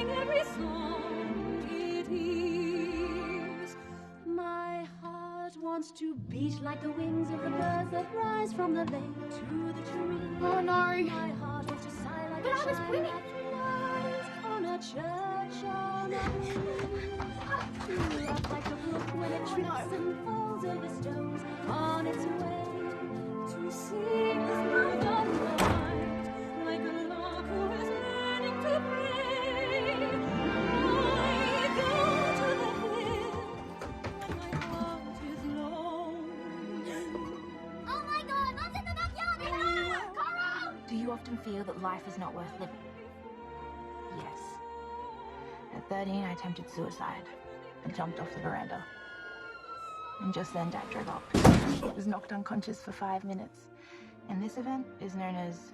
sing every song it hears. My heart wants to beat like the wings of the birds that rise from the lake to the tree. Oh no! My heart wants to sigh like But I was winning. on a church on a rough like a brook when it trips and falls over stones on its way to sing through the night like a lark who is learning to pray. I go to the hill when my heart is lone. Oh my God! Mom's in the backyard! Coral! Do you often feel that life is not worth living? Yes. At 13, I attempted suicide and jumped off the veranda. And just then, Dad drove up. He was knocked unconscious for 5 minutes. And this event is known as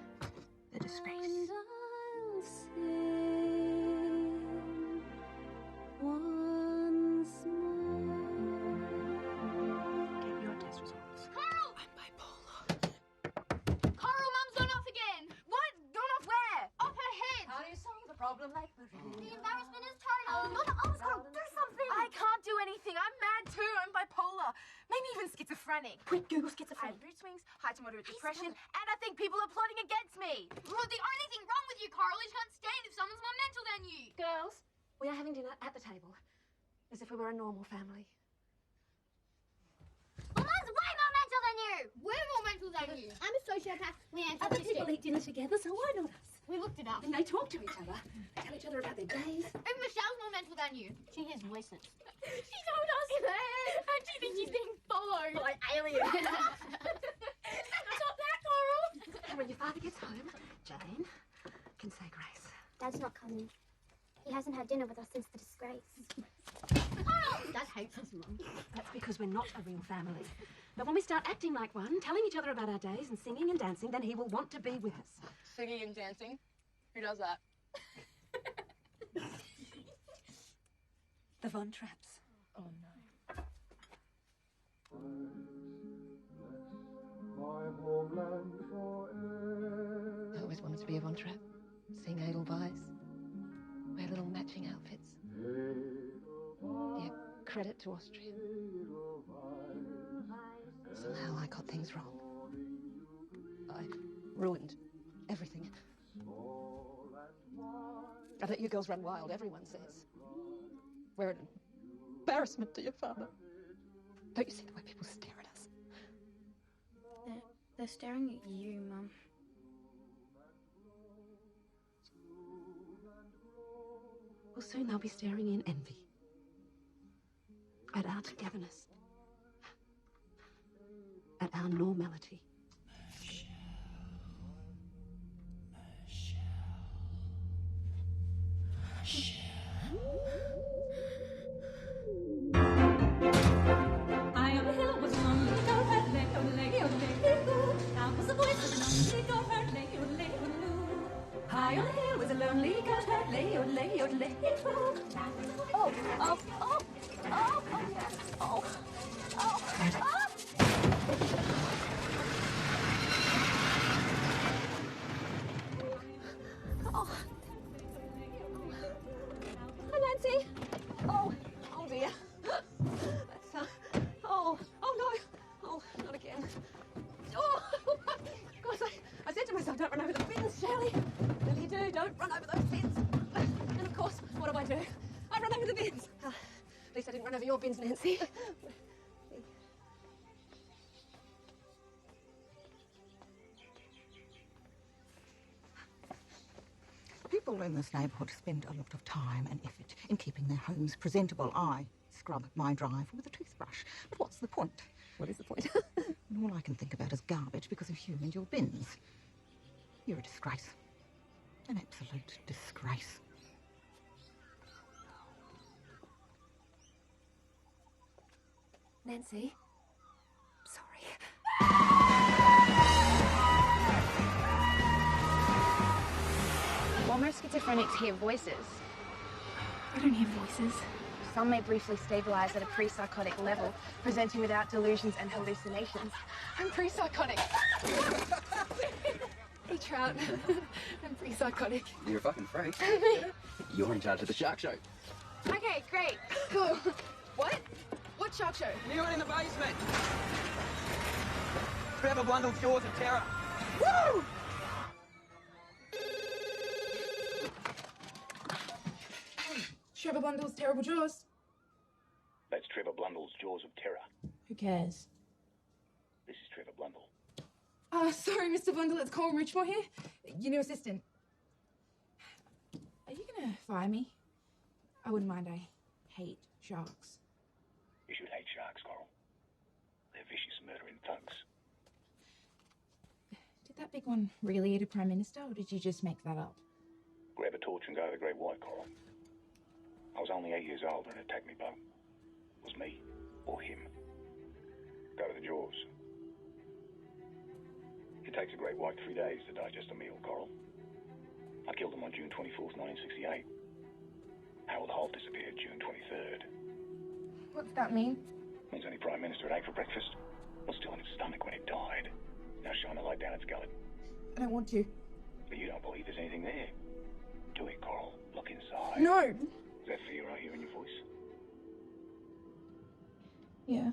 the disgrace. And I'll sing once more. Get your test results. Coral! I'm bipolar. Coral, Mum's gone off again! What? Gone off where? Off her head! How do you solve the problem like The embarrassment is total! You're the oldest, Coral! Do something! I can't do anything. I'm mad too. I'm bipolar. Maybe even schizophrenic. Quick, Google I have schizophrenia. mood swings, high to moderate depression, and I think people are plotting against me. Well, the only thing wrong with you, Coral, is you can't stand if someone's more mental than you. Girls, we are having dinner at the table, as if we were a normal family. Well, Mum's way more mental than you. We're more mental than you. I'm a sociopath. Leanne's Other people eat dinner together, so why not us? We looked it up. And they talk to each other, tell each other about their days. Even Michelle's more mental than you. She hears voices. She told us. And she thinks she's being followed. By aliens. Stop that, Coral. And when your father gets home, Jane can say grace. Dad's not coming. He hasn't had dinner with us since the disgrace. Dad hates us, Mum. That's because we're not a real family. But when we start acting like one, telling each other about our days and singing and dancing, then he will want to be with us. Singing and dancing? Who does that? The Von Trapps. Oh no. I always wanted to be a Von Trapp. Sing Edelweiss. Wear little matching outfits. Be a credit to Austria. Somehow I got things wrong. I ruined everything. I let you girls run wild, everyone says. We're an embarrassment to your father. Don't you see the way people stare at us? They're staring at you, Mum. Well, soon they'll be staring in envy at our togetherness, at our normality. I am a hill was long ago, heard lay, oh lay, oh lay, hoo. Now was the voice of an lonely goat, heard lay, oh lay, oh loo. High on the hill was a lonely goat, heard lay, oh lay, oh lay, hoo. Oh, oh, oh, oh, oh, oh, oh. Oh. Hi, Nancy. Oh, oh dear. That's, oh, oh no. Oh, not again. Oh, of course, I said to myself, don't run over the bins, Shirley. Really do, don't run over those bins. And of course, what do? I run over the bins. At least I didn't run over your bins, Nancy. People in this neighbourhood spend a lot of time and effort in keeping their homes presentable. I scrub my drive with a toothbrush. But what's the point? What is the point? And all I can think about is garbage because of you and your bins. You're a disgrace. An absolute disgrace. Nancy, sorry. While most schizophrenics hear voices, I don't hear voices. Some may briefly stabilize at a pre-psychotic level, presenting without delusions and hallucinations. I'm pre-psychotic. Hey, Trout. I'm pretty psychotic. You're a fucking freak. You're in charge of the shark show. Okay, great. Cool. What? What shark show? New one in the basement. Trevor Blundell's Jaws of Terror. Woo! Trevor Blundell's Terrible Jaws. That's Trevor Blundell's Jaws of Terror. Who cares? This is Trevor Blundell. Sorry, Mr. Blundell, it's Coral Richmore here. Your new assistant. Are you gonna fire me? I wouldn't mind, I hate sharks. You should hate sharks, Coral. They're vicious, murdering thugs. Did that big one really eat a Prime Minister, or did you just make that up? Grab a torch and go to the Great White, Coral. I was only 8 years old when it attacked me boat. It was me or him. Go to the Jaws. It takes a great white 3 days to digest a meal, Coral. I killed him on June 24th, 1968. Harold Holt disappeared June 23rd. What's that mean? Means only Prime Minister had ate for breakfast. Was still in his stomach when it died. Now shine a light down its gullet. I don't want to. But you don't believe there's anything there. Do it, Coral. Look inside. No! Is that fear I hear in your voice? Yeah.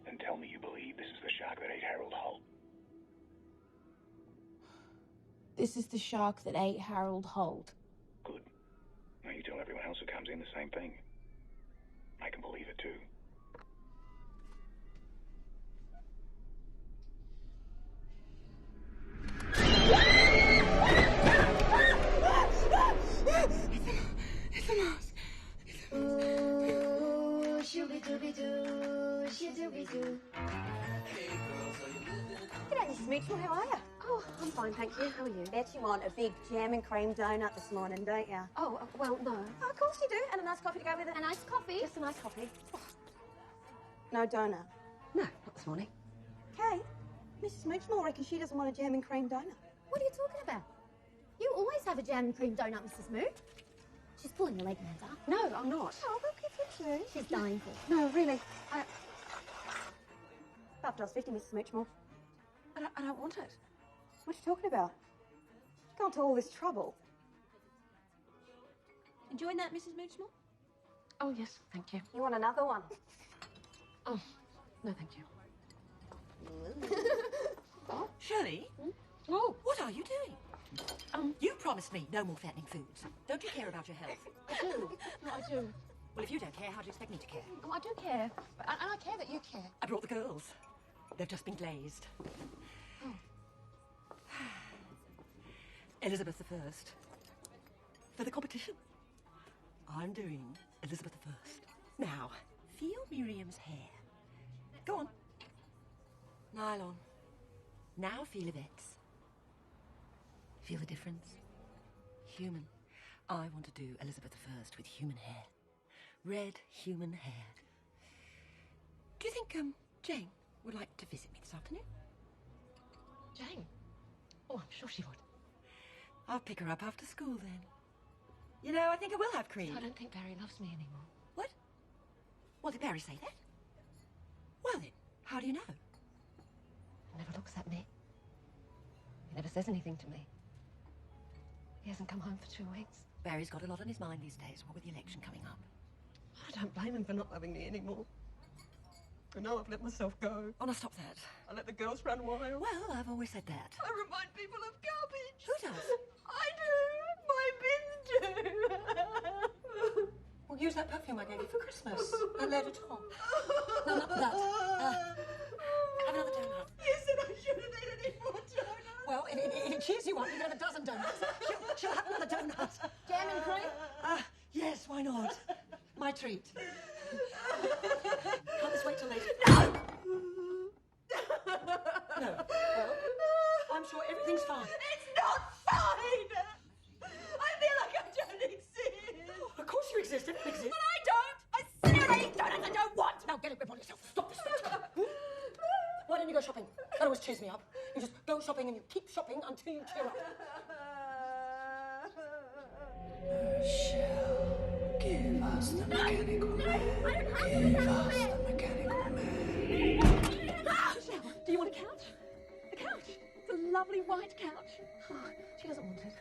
Then tell me you believe this is the shark that ate Harold Holt. This is the shark that ate Harold Holt. Good. Now you tell everyone else who comes in the same thing. I can believe it too. It's a mouse. Ooh, shooby-dooby-doo, shoo-dooby-doo. G'day, Mrs. Mitchell, how are you? Oh, I'm fine, thank you. How are you? Bet you want a big jam and cream donut this morning, don't you? Oh, well, no. Oh, of course you do. And a nice coffee to go with it. A nice coffee? Just a nice coffee. Oh. No donut. No, not this morning. Kay, Mrs. Mitchell reckons she doesn't want a jam and cream donut. What are you talking about? You always have a jam and cream donut, Mrs. Moo. She's pulling your leg, Manta. No, I'm not. Oh, look, if you do. She's dying for it. No, really. $5.50, Mrs. Mitchell. I don't want it. What are you talking about? Gone to all this trouble. Enjoying that, Mrs. Mitchell? Oh, yes, thank you. You want another one? Oh, no, thank you. Shirley? Oh, What are you doing? You promised me no more fattening foods. Don't you care about your health? I do. No, I do. Well, if you don't care, how do you expect me to care? Oh, I do care. And I care that you care. I brought the girls. They've just been glazed. Elizabeth I. For the competition, I'm doing Elizabeth I. Now, feel Miriam's hair. Go on. Nylon. Now feel Yvette's. Feel the difference? Human. I want to do Elizabeth I with human hair. Red human hair. Do you think, Jane would like to visit me this afternoon? Jane? Oh, I'm sure she would. I'll pick her up after school then. You know, I think I will have cream. I don't think Barry loves me anymore. What? Well, did Barry say that? Well then, how do you know? He never looks at me. He never says anything to me. He hasn't come home for 2 weeks. Barry's got a lot on his mind these days, what with the election coming up. I don't blame him for not loving me anymore. I know I've let myself go. Oh, now stop that. I let the girls run wild. Well, I've always said that. I remind people of garbage. Who does? I do. My bins do. Well, use that perfume I gave you for Christmas. And let it on. No, not that. Have another donut. You said I shouldn't eat any more donuts. Well, if it cheers you up, you can have a dozen donuts. She'll have another donut. Jam and cream? Yes, why not? My treat. Can't this wait till later? No! No. Well, I'm sure everything's fine. It's not fine! I feel like I don't exist. Of course you exist. It exist. But I don't! I sit here and I eat donuts I don't want! Now get a grip on yourself. Stop this. Why don't you go shopping? That always cheers me up. You just go shopping and you keep shopping until you cheer up. Michelle, give us the mechanical man. Give us the mechanical man. Do you want a couch? A couch? For love lovely white couch. Oh, she doesn't want it.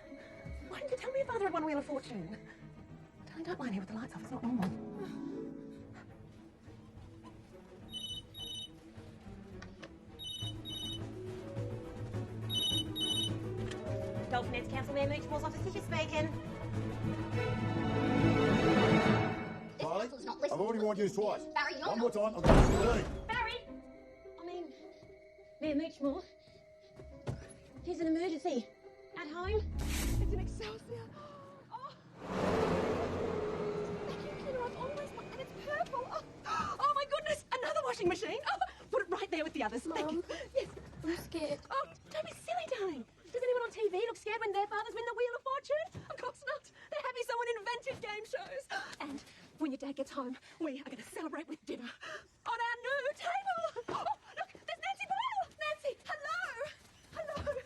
Why didn't you tell me your father had won Wheel of Fortune? Darling, don't lie in here with the lights off. It's not normal. Dolphin Heads Council Mayor Moochmore's office, Tisha speaking. Charlie, I've already warned you twice. Barry, you're One not- more time, I'll go to the Barry! I mean, Mayor Moochmore. There's an emergency. At home. It's an Excelsior. Oh. Vacuum cleaner I've always wanted, and it's purple. Oh my goodness, another washing machine. Oh, put it right there with the others. Thank you. Yes. I'm scared. Oh, don't be silly, darling. Does anyone on TV look scared when their fathers win the Wheel of Fortune? Of course not. They're happy someone invented game shows. And when your dad gets home, we are going to celebrate with dinner on our new table. Oh, look, there's Nancy Boyle. Nancy, hello. Hello.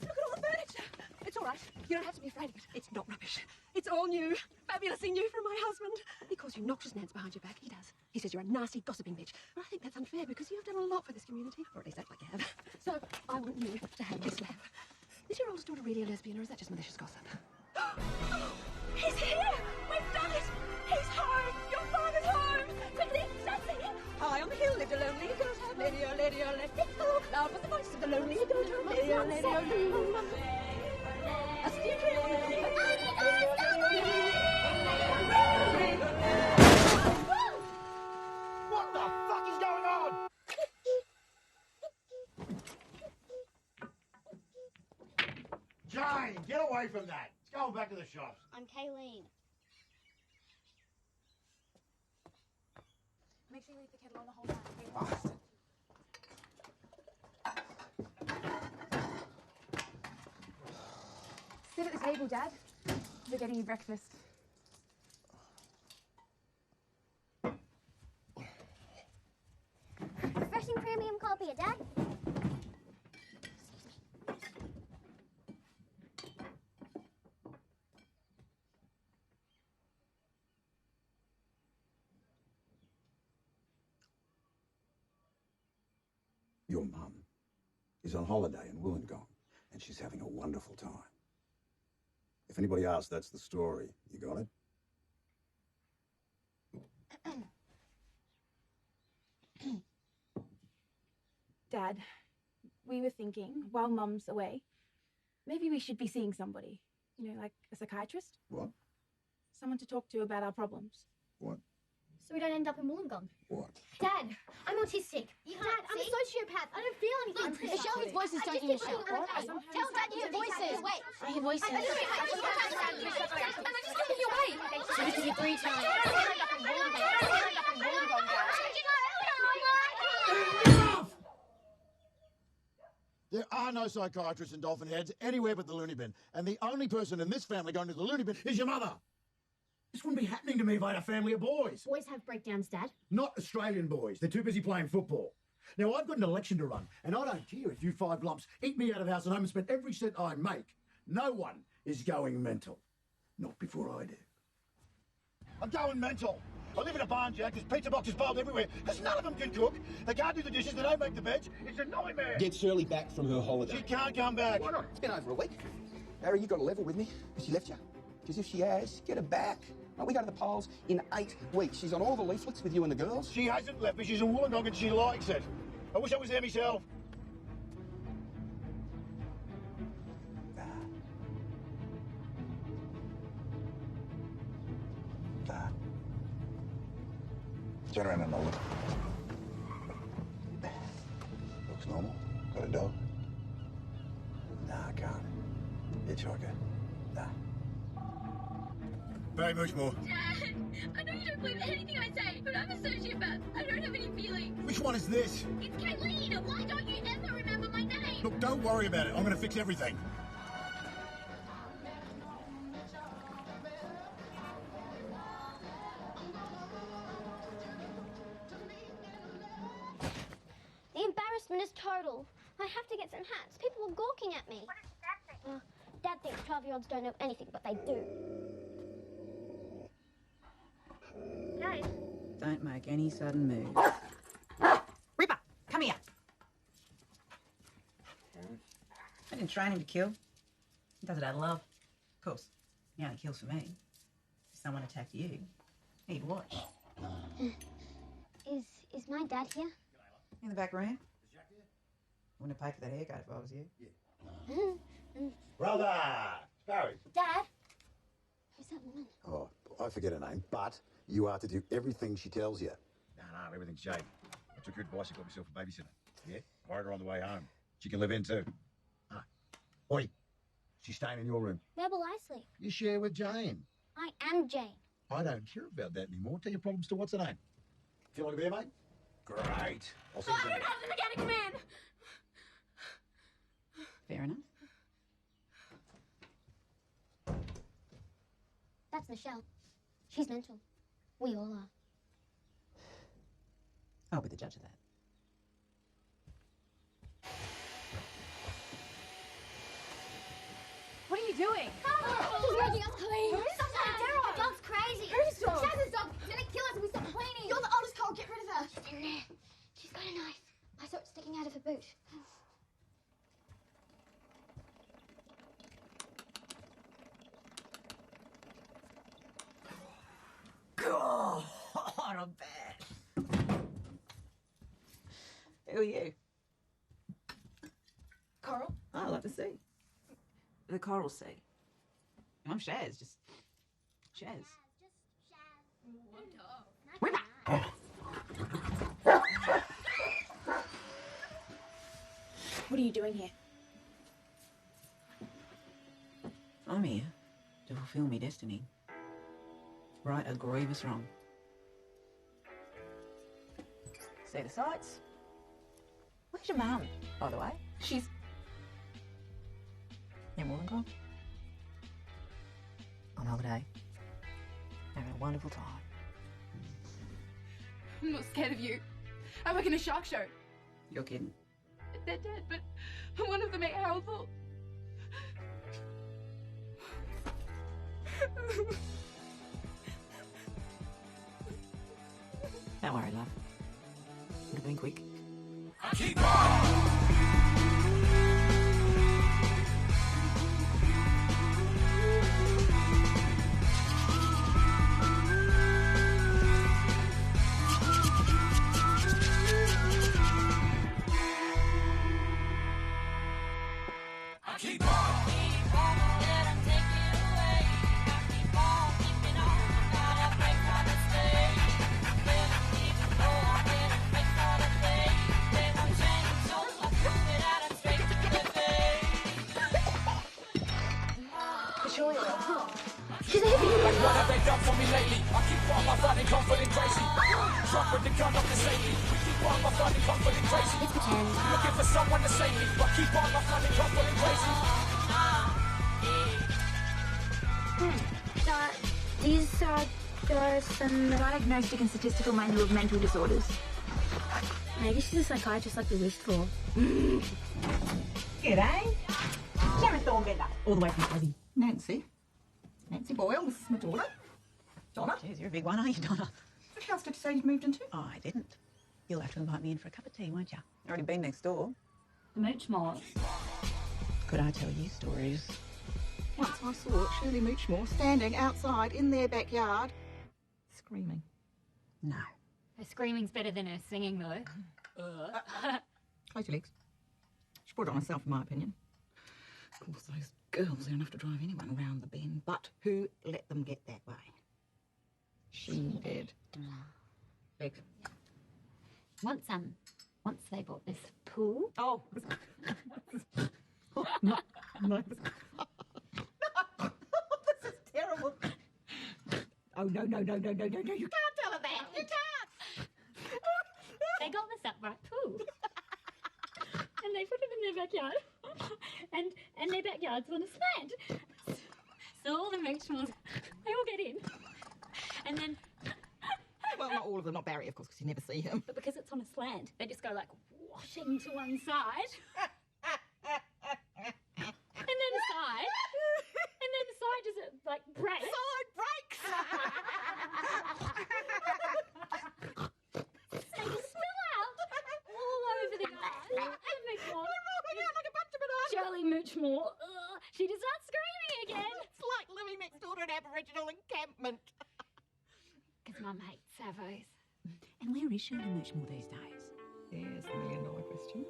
Look at all the furniture. It's all right. You don't have to be afraid of it. It's not rubbish. It's all new. Fabulously new from my husband. He calls you noxious Nance behind your back. He does. He says you're a nasty, gossiping bitch. But I think that's unfair because you've done a lot for this community. Or at least act like you have. So I want you to have this lamp. Is your oldest daughter really a lesbian, or is that just malicious gossip? He's here! We've done it! He's home! Your father's home! Quickly, start singing! High on the hill lived a lonely goat, lady, oh, lady, oh, lady, oh. Loud was the voice of the lonely goat, lady, oh, lady, oh, a steer trail on the What the fuck is going on? Jane, get away from that. It's going back to the shops. I'm Kayleen. Make sure you leave the kettle on the whole time. Sit at the table, Dad. We're getting you breakfast. Refreshing premium coffee, Dad. Your mum is on holiday in Wollongong, and she's having a wonderful time. If anybody asks, that's the story. You got it? Dad, we were thinking, while Mum's away, maybe we should be seeing somebody. You know, like a psychiatrist? What? Someone to talk to about our problems. What? So we don't end up in Wollongong. What? Dad, I'm autistic. You can't Dad, I'm a sociopath. I don't feel anything. Michelle hears voices, don't you, Michelle? Tell Dad you hear voices. Wait. I hear voices. I'm just looking your way. So this is your 3 times. Enough! There are no psychiatrists in Dolphin Heads anywhere but the loony bin. And the only person in this family going to the loony bin is your mother. This wouldn't be happening to me if I had a family of boys. Boys have breakdowns, Dad. Not Australian boys. They're too busy playing football. Now, I've got an election to run, and I don't care if you 5 lumps eat me out of house and home and spend every cent I make. No one is going mental. Not before I do. I'm going mental. I live in a barn, Jack. There's pizza boxes piled everywhere because none of them can cook. They can't do the dishes. They don't make the beds. It's a nightmare. Get Shirley back from her holiday. She can't come back. Why not? It's been over a week. Harry, you got to level with me. Has she left you? Because if she has, get her back. Right, we go to the polls in 8 weeks. She's on all the leaflets with you and the girls. She hasn't left me. She's in Wollongong and she likes it. I wish I was there myself. Turn around and look. Looks normal. Got a dog? Nah, I can't. Hitchhiker. Nah. Barry Moochmore. Dad, I know you don't believe anything I say, but I'm a sociopath. I don't have any feelings. Which one is this? It's Kayleen. Why don't you ever remember my name? Look, don't worry about it. I'm going to fix everything. The embarrassment is total. I have to get some hats. People are gawking at me. What does Dad think? Dad thinks 12-year-olds don't know anything, but they do. Dad. Don't make any sudden moves. Ripper, come here. I didn't train him to kill. He does it out of love. Of course, he only kills for me. If someone attacked you, he'd watch. Is my dad here? In the back room. I wouldn't have paid for that haircut if I was you. Brother! Barry. Dad? Who's that woman? Oh, I forget her name, but you are to do everything she tells you. No, everything's Jade. I took her advice and got myself a babysitter. Yeah? Hired her on the way home. She can live in too. Ah. Oi, she's staying in your room. Where will I sleep? You share with Jane. I am Jane. I don't care about that anymore. Tell your problems to what's her name. Feel like a beer, mate? Great. I'll see you soon. the mechanic come in! Fair enough. That's Michelle. She's mental. We all are. I'll be the judge of that. What are you doing? She's making us clean. Who's that? The dog's crazy. Whose dog? Shaz's dog. She's gonna kill us if we stop cleaning. You're the oldest Cole. Get rid of her. She's in there. She's got a knife. I saw it sticking out of her boot. God, I'm bad. Who are you? Coral? I like the sea. The Coral Sea. I'm Shaz, just Shaz. What are you doing here? I'm here to fulfill my destiny. Right a grievous wrong. See the sights? Where's your mum, by the way? She's in Wollongong. On holiday. Having a wonderful time. I'm not scared of you. I work in a shark show. You're kidding. They're dead, but one of them ate Harold Holt. Don't worry, love. Would have been quick. Keep on! What have they done for me lately? I keep on my finding comfort in crazy. Drunk with the gun up to save me. We keep on my finding comfort in crazy. Looking for someone to save me, but keep on my finding comfort in crazy. These are some Diagnostic and Statistical Manual of Mental Disorders. Maybe she's a psychiatrist like we wished for. G'day. Sharon Thornbender. All the way from Tassie. Nancy. Nancy Boyle, this is my daughter. Donna. Jeez, you're a big one, aren't you, Donna? Which house did you say you'd moved into? Oh, I didn't. You'll have to invite me in for a cup of tea, won't you? Already been next door. Moochmore. Could I tell you stories? Once I saw Shirley Moochmore standing outside in their backyard, screaming. No. Her screaming's better than her singing, though. Close your legs. She brought it on herself, in my opinion. Of course, those girls are enough to drive anyone round the bend, but who let them get that way? She did. Legs. Once they bought this pool. Oh. No. This is terrible. Oh, no, you can't tell her that. You can't. They got this upright pool. And they put it in their backyard. And their backyard's on a slant. So all the Moochmores, they all get in. And then... Well, not all of them, not Barry, of course, because you never see him. But because it's on a slant, they just go like washing to one side. And then the side just like breaks. Side breaks! They just spill out all over the yard. And Moochmore. They're rolling out like a bunch of bananas. Shirley Moochmore Mum hates Savos. And where is Shirley Muchmore these days? There's the million-dollar question.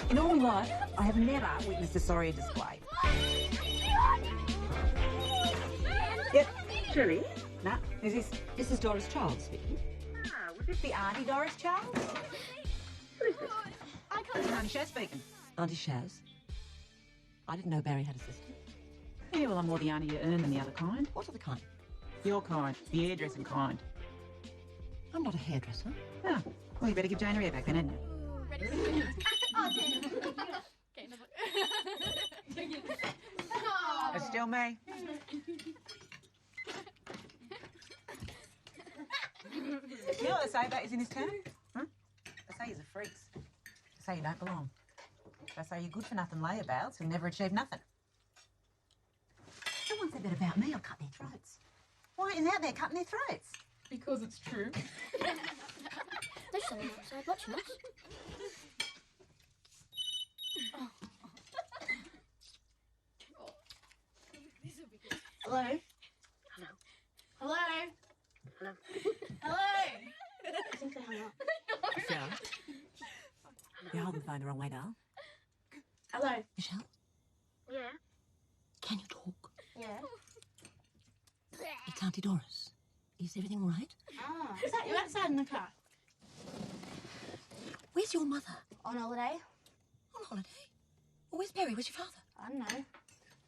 In all my life, I have never witnessed a sorrier display. Yep, Shirley? Nah, who's this? This is Doris Charles speaking. Ah, would this be Auntie Doris Charles? Who is this? This is Auntie Shaz speaking. Auntie Shaz. I didn't know Barry had a sister. Yeah, well, I'm more the auntie you earn than the other kind. What other kind? Your kind. The hairdressing kind. I'm not a hairdresser. Ah, well, you better give Jane a hair back then, hadn't you? It's still me. You know what they say about you in this town? Huh? They say you're freaks. They say you don't belong. They say you're good for nothing layabouts who never achieve nothing. Someone said that about me, I'll cut their throats. Why is out there cutting their throats? Because it's true. There's someone outside watching us. Hello? Hello. Hello? Hello. Hello? I think they hung up. Sarah? You're holding the phone the wrong way, Dal. Hello? Michelle? Yeah. Can you talk? Yeah. It's Auntie Doris. Is everything all right? Ah, is that you outside in the car? Where's your mother? On holiday? On holiday? Well, where's Barry? Where's your father? I don't know.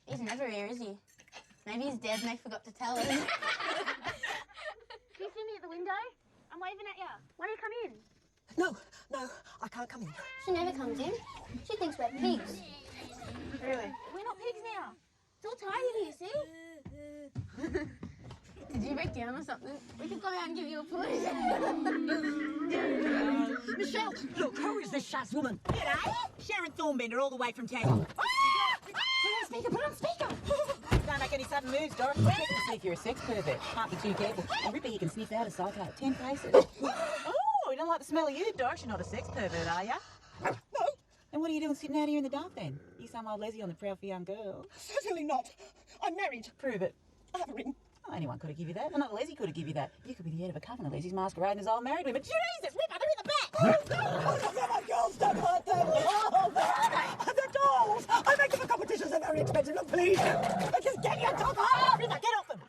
He's never here, is he? Maybe he's dead and they forgot to tell him. Do you see me at the window? I'm waving at you. Why don't you come in? No, I can't come in. She never comes in. She thinks we're pigs. Really? We're not pigs now. It's all tidy here, see? Did you break down or something? We could go out and give you a push. Michelle, look, who is this Shaz woman? G'day. Sharon Thornbender, all the way from town. Put on speaker. Don't make any sudden moves, Doris. We'll check to see if you're a sex pervert. Can't be too careful. And Ripper, he can sniff out a psycho at 10 paces. Oh, you don't like the smell of you, Doris? You're not a sex pervert, are you? No. And what are you doing sitting out here in the dark then? You some old Leslie on the prowl for young girl. Certainly not. I'm married. Prove it. I have a ring. Oh, anyone could have given you that. Another Leslie could have given you that. You could be the head of a coven of Leslie's masquerading as old married women. Jesus, Ripper, they're in the back! Oh, my girls, don't hurt them. Oh, where are they? They're dolls. I make them for competitions. They're very expensive. Look, please. Just get your dog off. Ripper, get off them!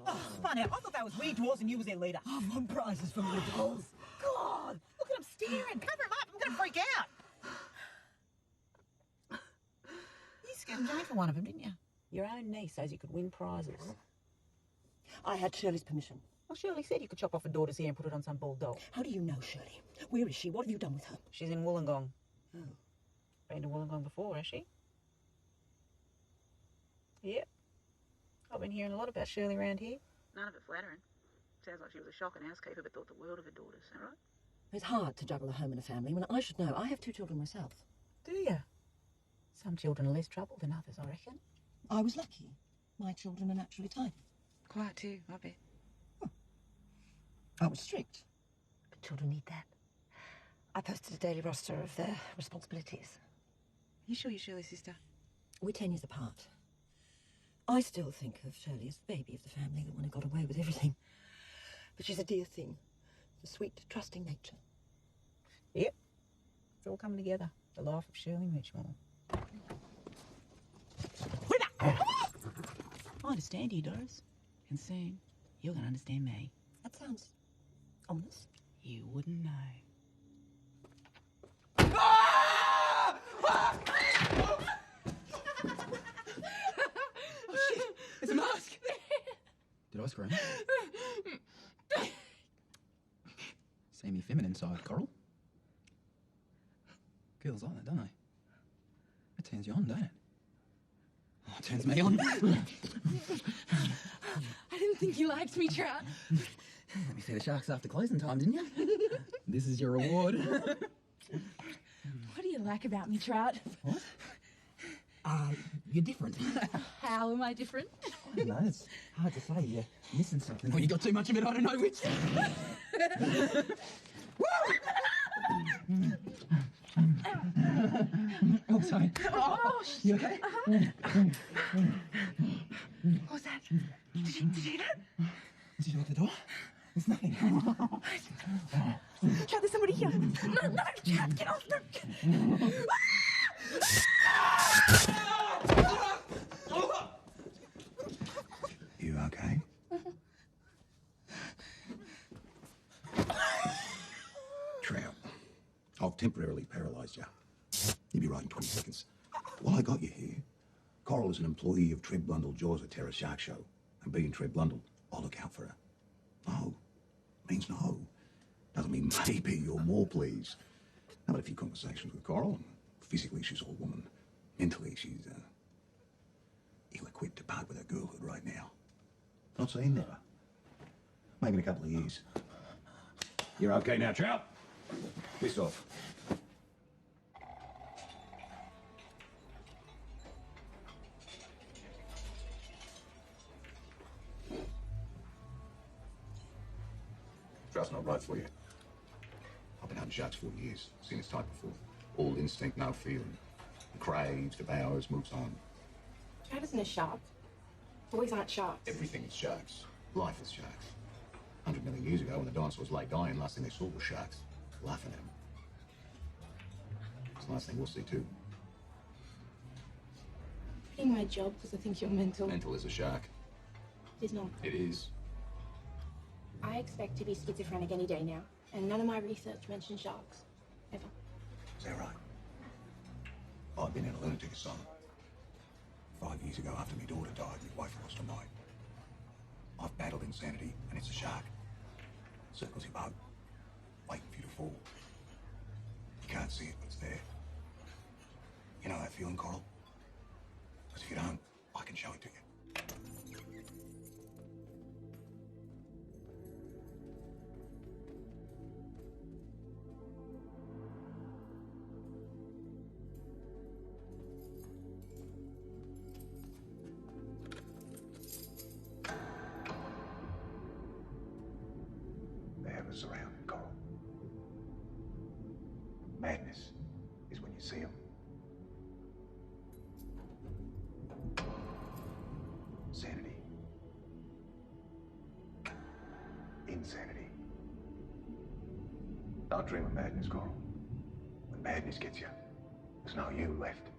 Oh, funny, I thought that was weird dwarves and you was their leader. I've won prizes from the dolls. God, look at them staring. Cover them up. I'm going to freak out. You scared Jane for one of them, didn't you? Your own niece says you could win prizes. I had Shirley's permission. Well, Shirley said you could chop off a daughter's hair and put it on some bald doll. How do you know Shirley? Where is she? What have you done with her? She's in Wollongong. Oh. Been to Wollongong before, has she? Yep. I've been hearing a lot about Shirley around here. None of it flattering. Sounds like she was a shocking housekeeper but thought the world of her daughters, is that right? It's hard to juggle a home and a family when I should know. I have 2 children myself. Do you? Some children are less trouble than others, I reckon. I was lucky. My children are naturally tidy. Quiet too, I bet. I was strict. But children need that. I posted a daily roster of their responsibilities. You sure you're Shirley's sister? We're 10 years apart. I still think of Shirley as the baby of the family, the one who got away with everything. But she's a dear thing. A sweet, trusting nature. Yep. It's all coming together. The life of Shirley Muchmore. I understand you, Doris. And soon, you're going to understand me. That sounds ominous. You wouldn't know. Oh, shit. It's a mask. Did I scream? Semi-feminine side, Coral. Girls like that, don't they? It turns you on, don't it? Oh, it turns me on. I didn't think you liked me, Trout. Let me see the sharks after closing time, didn't you? This is your reward. What do you like about me, Trout? What? You're different. How am I different? I don't know, it's hard to say. You're missing something. Or you got too much of it, I don't know which. Oh, sorry. Oh, You okay? What was that? Did you hear that? Did you lock the door? There's nothing. Chad, there's somebody here. No, Chad, get off. You okay? Trout, I've temporarily paralysed you. You'll be right in 20 seconds. While I got you here, Coral is an employee of Trev Blundell Jaws at Terra Shark Show. And being Trev Blundell, I'll look out for her. No means no. Doesn't mean maybe or more, please. I've had a few conversations with Coral, and physically she's all woman. Mentally, she's ill-equipped to part with her girlhood right now. Not saying never. Maybe in a couple of years. You're okay now, Trout? Piss off. Trout's not right for you. I've been hunting sharks 4 years, seen its type before. All instinct, no feeling. Craves, devours, moves on. Trout isn't a shark. Boys aren't sharks. Everything is sharks. Life is sharks. 100 million years ago, when the dinosaurs lay dying, last thing they saw was sharks. Laughing at them. It's the last thing we'll see, too. Quitting my job because I think you're mental. Mental is a shark. It is not. It is. I expect to be schizophrenic any day now, and none of my research mentions sharks. Ever. Is that right? I've been in a lunatic asylum. 5 years ago, after my daughter died, my wife lost her mind. I've battled insanity, and it's a shark. Circles your boat, waiting for you to fall. You can't see it, but it's there. You know that feeling, Coral? Because if you don't, I can show it to you. Surrounded, Coral. Madness is when you see them. Sanity. Insanity. Don't dream of madness, Coral. When madness gets you, there's no you left.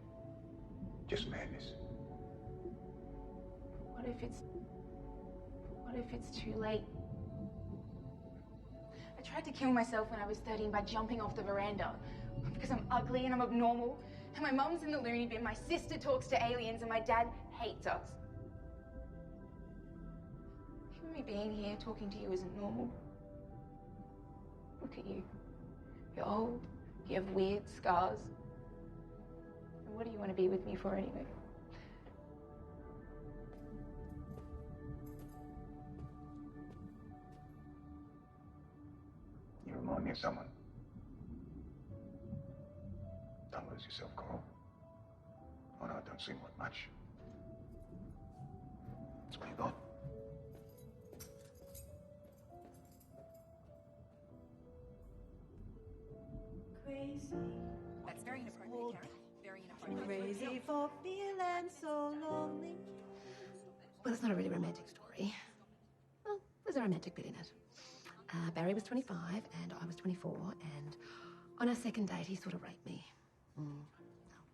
Just madness. What if it's too late? I tried to kill myself when I was 13 by jumping off the veranda. Because I'm ugly and I'm abnormal. And my mum's in the loony bin, my sister talks to aliens, and my dad hates us. Even me being here talking to you isn't normal. Look at you. You're old, you have weird scars. And what do you want to be with me for anyway? You remind me of someone. Don't lose yourself, Coral. I know it don't seem like much. That's what you got. Crazy. That's very inappropriate, Karen. Very inappropriate. Crazy for feeling so lonely. Well, it's not a really romantic story. Well, there's a romantic bit in it. Barry was 25 and I was 24, and on our second date, he sort of raped me.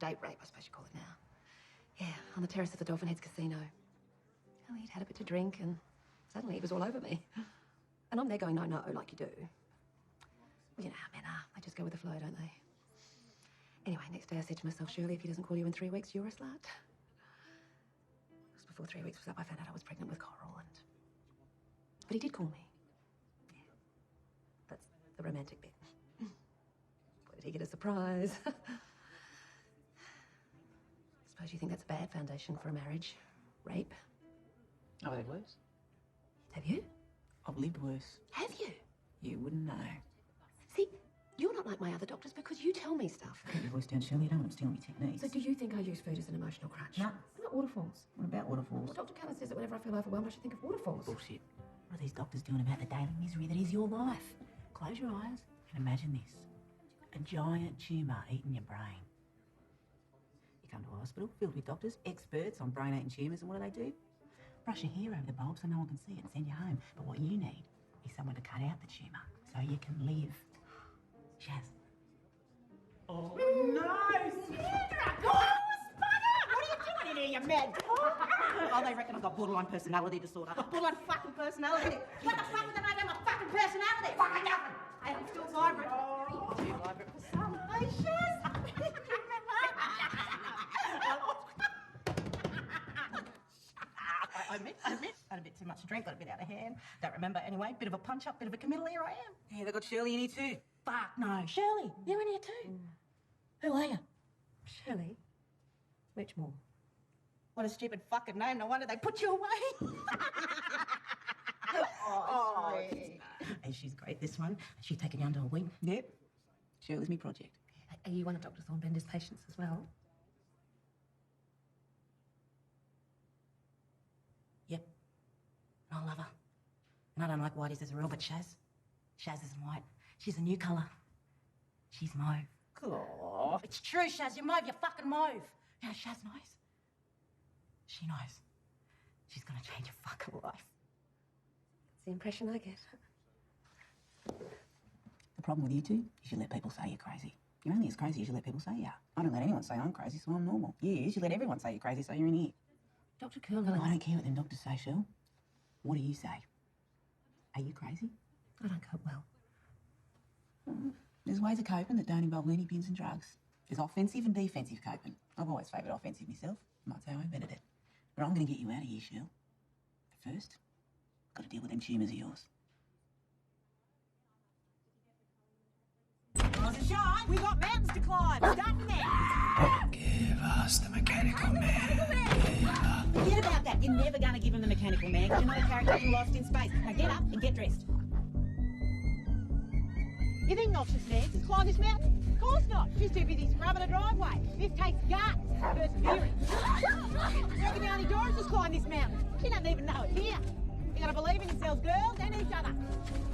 Date rape, I suppose you call it now. Yeah, on the terrace of the Dolphin Heads Casino. Well, he'd had a bit to drink, and suddenly he was all over me. And I'm there going, no, no, like you do. Well, you know how men are. They just go with the flow, don't they? Anyway, next day I said to myself, surely if he doesn't call you in 3 weeks, you're a slut. Just before 3 weeks was up, I found out I was pregnant with Coral, but he did call me. Yeah, that's the romantic bit. Boy, did he get a surprise. Suppose you think that's a bad foundation for a marriage? Rape? I've had worse. Have you? I've lived worse. Have you? You wouldn't know. See, you're not like my other doctors because you tell me stuff. Keep your voice down, Shirley. You don't want to steal my techniques. So do you think I use food as an emotional crutch? No. What about waterfalls? What about waterfalls? Well, Dr. Callan says that whenever I feel overwhelmed, I should think of waterfalls. Bullshit. What are these doctors doing about the daily misery that is your life? Close your eyes and imagine this. A giant tumour eating your brain. hospital filled with doctors, experts on brain eating tumours, and what do? Brush your hair over the bulb so no one can see it and send you home. But what you need is someone to cut out the tumour so you can live. Shaz. Oh, nice! Sandra! God, what are you doing in here, you mad? Oh, they reckon I've got borderline personality disorder. Borderline fucking personality. What the fuck would they know about my fucking personality? Fucking nothing! Hey, I'm still vibrant. Too vibrant for some. Hey, Shaz! I admit, had a bit too much to drink, got a bit out of hand. Don't remember anyway. Bit of a punch up, bit of a committal, here I am. Yeah, they got Shirley in here too. Fuck no, Shirley, you're in here too. Who are you? Shirley? Whichmore? What a stupid fucking name. No wonder they put you away. Sweet. Hey, she's great, this one. She's taken you under her wing. Yep. Shirley's me project. Are you one of Dr. Thornbender's patients as well? Yep. I love her. And I don't like whiteys as a rule, but Shaz isn't white. She's a new colour. She's mauve. Oh. It's true, Shaz. You're mauve. You're fucking mauve. You know, Shaz knows. She knows. She's going to change your fucking life. That's the impression I get. The problem with you two is you let people say you're crazy. You're only as crazy as you let people say you are. I don't let anyone say I'm crazy, so I'm normal. You let everyone say you're crazy, so you're in here. Dr. Curley. I don't care what them doctors say, Shirl. What do you say? Are you crazy? I don't cope well. There's ways of coping that don't involve loony bins and drugs. There's offensive and defensive coping. I've always favoured offensive myself. Might say I invented it. But I'm going to get you out of here, Shirl. But first, I've got to deal with them tumours of yours. Rise and shine. We got mountains to climb. Starting now. Give us the mechanical man. Forget about that. You're never going to give him the mechanical man because you're not a character who lost in space. Now get up and get dressed. You think Noxious Nancy can climb this mountain? Of course not. She's too busy scrubbing a driveway. This takes guts, perseverance. You reckon the only Doris has climbed this mountain? She doesn't even know it's here. You gotta believe in yourselves, girls, and each other.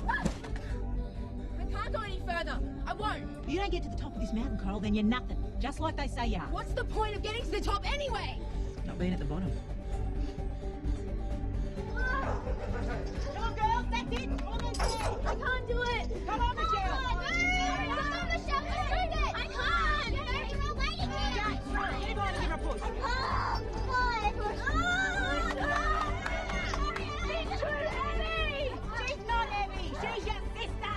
I can't go any further. I won't. If you don't get to the top of this mountain, Coral, then you're nothing. Just like they say you are. What's the point of getting to the top anyway? Not being at the bottom. Come on, girls, that's it. Almost there. I can't do it. Come on, Michelle. Come on, Michelle, let's do this. I can't. You're waiting here. Get him on, give her a push. She's too heavy. She's not heavy. She's your sister.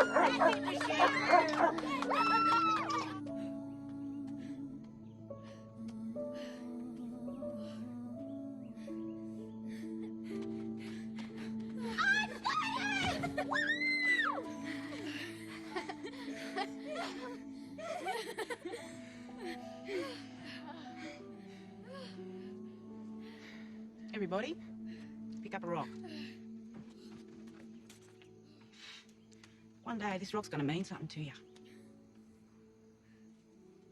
That's it, Michelle. Everybody, pick up a rock. One day, this rock's going to mean something to you.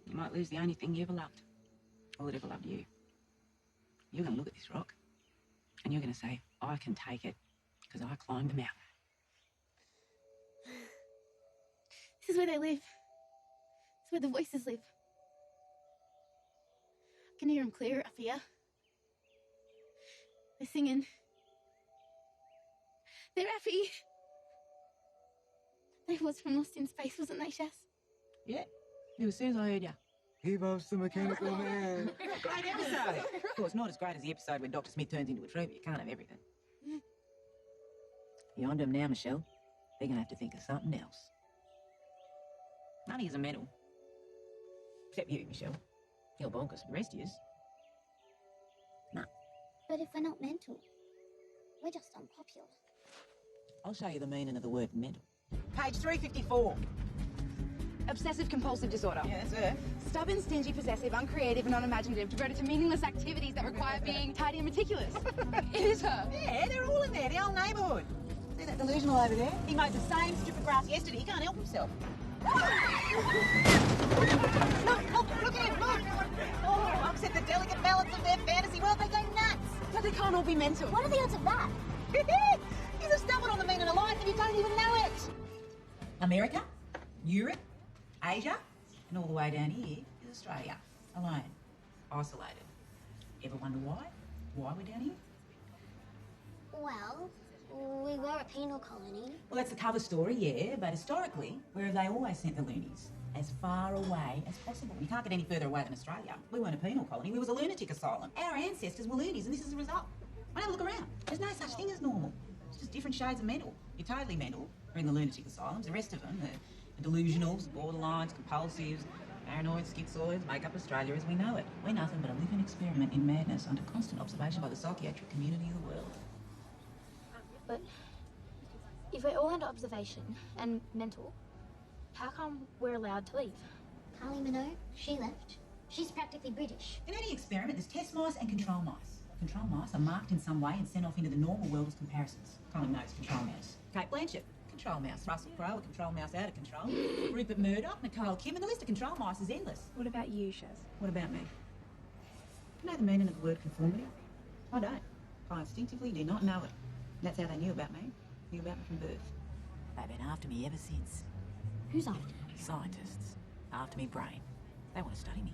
You might lose the only thing you ever loved, or that ever loved you. You're going to look at this rock, and you're going to say, I can take it, because I climbed the mountain. This is where they live. This is where the voices live. I can hear them clear up here. They're singing. They're happy. They was from Lost in Space, wasn't they, Shaz? Yeah, it was as soon as I heard you. Give us the mechanical man. Great episode. Of course, not as great as the episode where Dr. Smith turns into a tree, but you can't have everything. You're onto them now, Michelle. They're going to have to think of something else. None of you's a medal. Except you, Michelle. You're bonkers. The rest of yous. No. But if we're not mental, we're just unpopular. I'll show you the meaning of the word mental. Page 354. Obsessive-compulsive disorder. Yes, sir. Stubborn, stingy, possessive, uncreative and unimaginative, devoted to meaningless activities that require being tidy and meticulous. It is her. Yeah, they're all in there, the whole neighbourhood. See that delusional over there? He mowed the same strip of grass yesterday. He can't help himself. Look at him, look! Oh, upset the delicate balance of their fantasy world. They go nuts. But they can't all be mental. What are the odds of that? He's a stubborn on the meaning of life and you don't even know it. America, Europe, Asia, and all the way down here is Australia. Alone. Isolated. Ever wonder why? Why we're down here? Well, we were a penal colony. Well, that's the cover story, yeah, but historically, where have they always sent the loonies? As far away as possible. You can't get any further away than Australia. We weren't a penal colony, we was a lunatic asylum. Our ancestors were loonies, and this is the result. Well, have a look around. There's no such thing as normal. It's just different shades of mental. You're totally mental. We're in the lunatic asylums. The rest of them, the delusionals, borderlines, compulsives, paranoids, schizoids, make up Australia as we know it. We're nothing but a living experiment in madness under constant observation by the psychiatric community of the world. But if we're all under observation and mental, how come we're allowed to leave? Carly Minogue, she left. She's practically British. In any experiment, there's test mice and control mice. Control mice are marked in some way and sent off into the normal world as comparisons. Carly Minogue's control mouse. Kate Blanchett, control mouse. Russell Crowe, a control mouse out of control. Rupert Murdoch, Nicole Kim, and the list of control mice is endless. What about you, Shaz? What about me? You know the meaning of the word conformity? I don't. I instinctively do not know it. That's how they knew about me. Knew about me from birth. They've been after me ever since. Who's after me? Scientists. After me brain. They want to study me.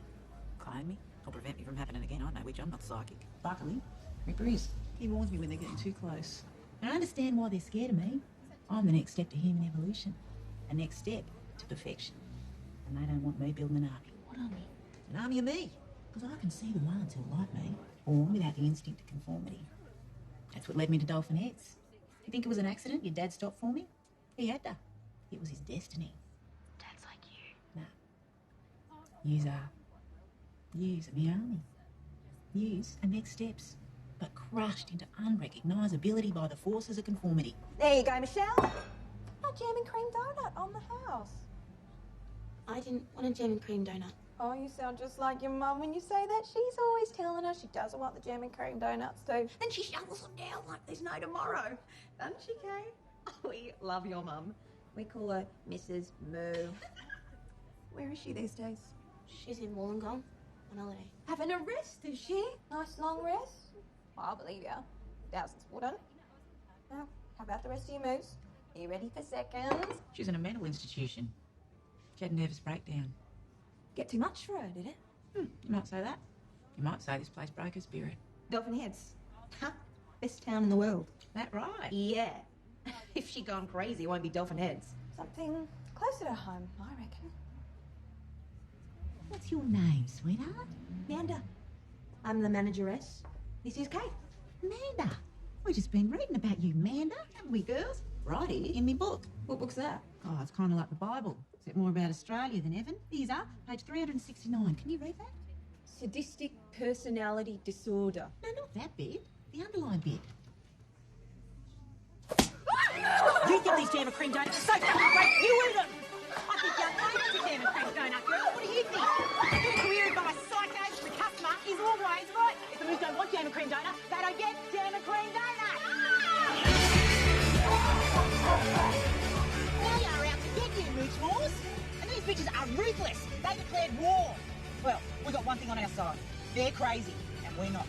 Clone me. Or prevent me from happening again. I know which. I'm not psychic. Luckily, Ripper is. He warns me when they're getting too close. And I understand why they're scared of me. I'm the next step to human evolution. A next step to perfection. And they don't want me building an army. What army? An army of me. Because I can see the ones who like me. Born without the instinct of conformity. That's what led me to Dolphin Heads. You think it was an accident your dad stopped for me? He had to. It was his destiny. Dad's like you. No. Yous are. Yous are the army. Yous are next steps, but crushed into unrecognisability by the forces of conformity. There you go, Michelle. A jam and cream donut on the house. I didn't want a jam and cream donut. Oh, you sound just like your mum when you say that. She's always telling us she doesn't want the jam and cream donuts too. Then she shovels them down like there's no tomorrow. Doesn't she, Kate? Oh, we love your mum. We call her Mrs. Moo. Where is she these days? She's in Wollongong on holiday. Having a rest, is she? Nice long rest? I'll believe you. Thousands wouldn't. Now, how about the rest of your moves? Are you ready for seconds? She's in a mental institution. She had a nervous breakdown. Get too much for her, did it? You might say that. You might say this place broke her spirit. Dolphin Heads. Huh? Best town in the world. That right? Yeah. If she gone crazy, it won't be Dolphin Heads. Something closer to home, I reckon. What's your name, sweetheart? Manda. I'm the manageress. This is Kate. Manda. We've just been reading about you, Manda, haven't we, girls? Right here in me book. What book's that? Oh, it's kind of like the Bible, except more about Australia than Evan. Here's up, page 369. Can you read that? Sadistic personality disorder. No, not that bit. The underlined bit. You think these jam and cream donuts are so fucking great? You eat them! I think you're famous a jam and cream donut, girl. What do you think? Getting careered by psychos, the customer is always right. If the moves don't want jam and cream donut, they don't get jam and cream donut. They are out to get you, mooch wars. And these bitches are ruthless. They declared war. Well, we got one thing on our side. They're crazy, and we're not.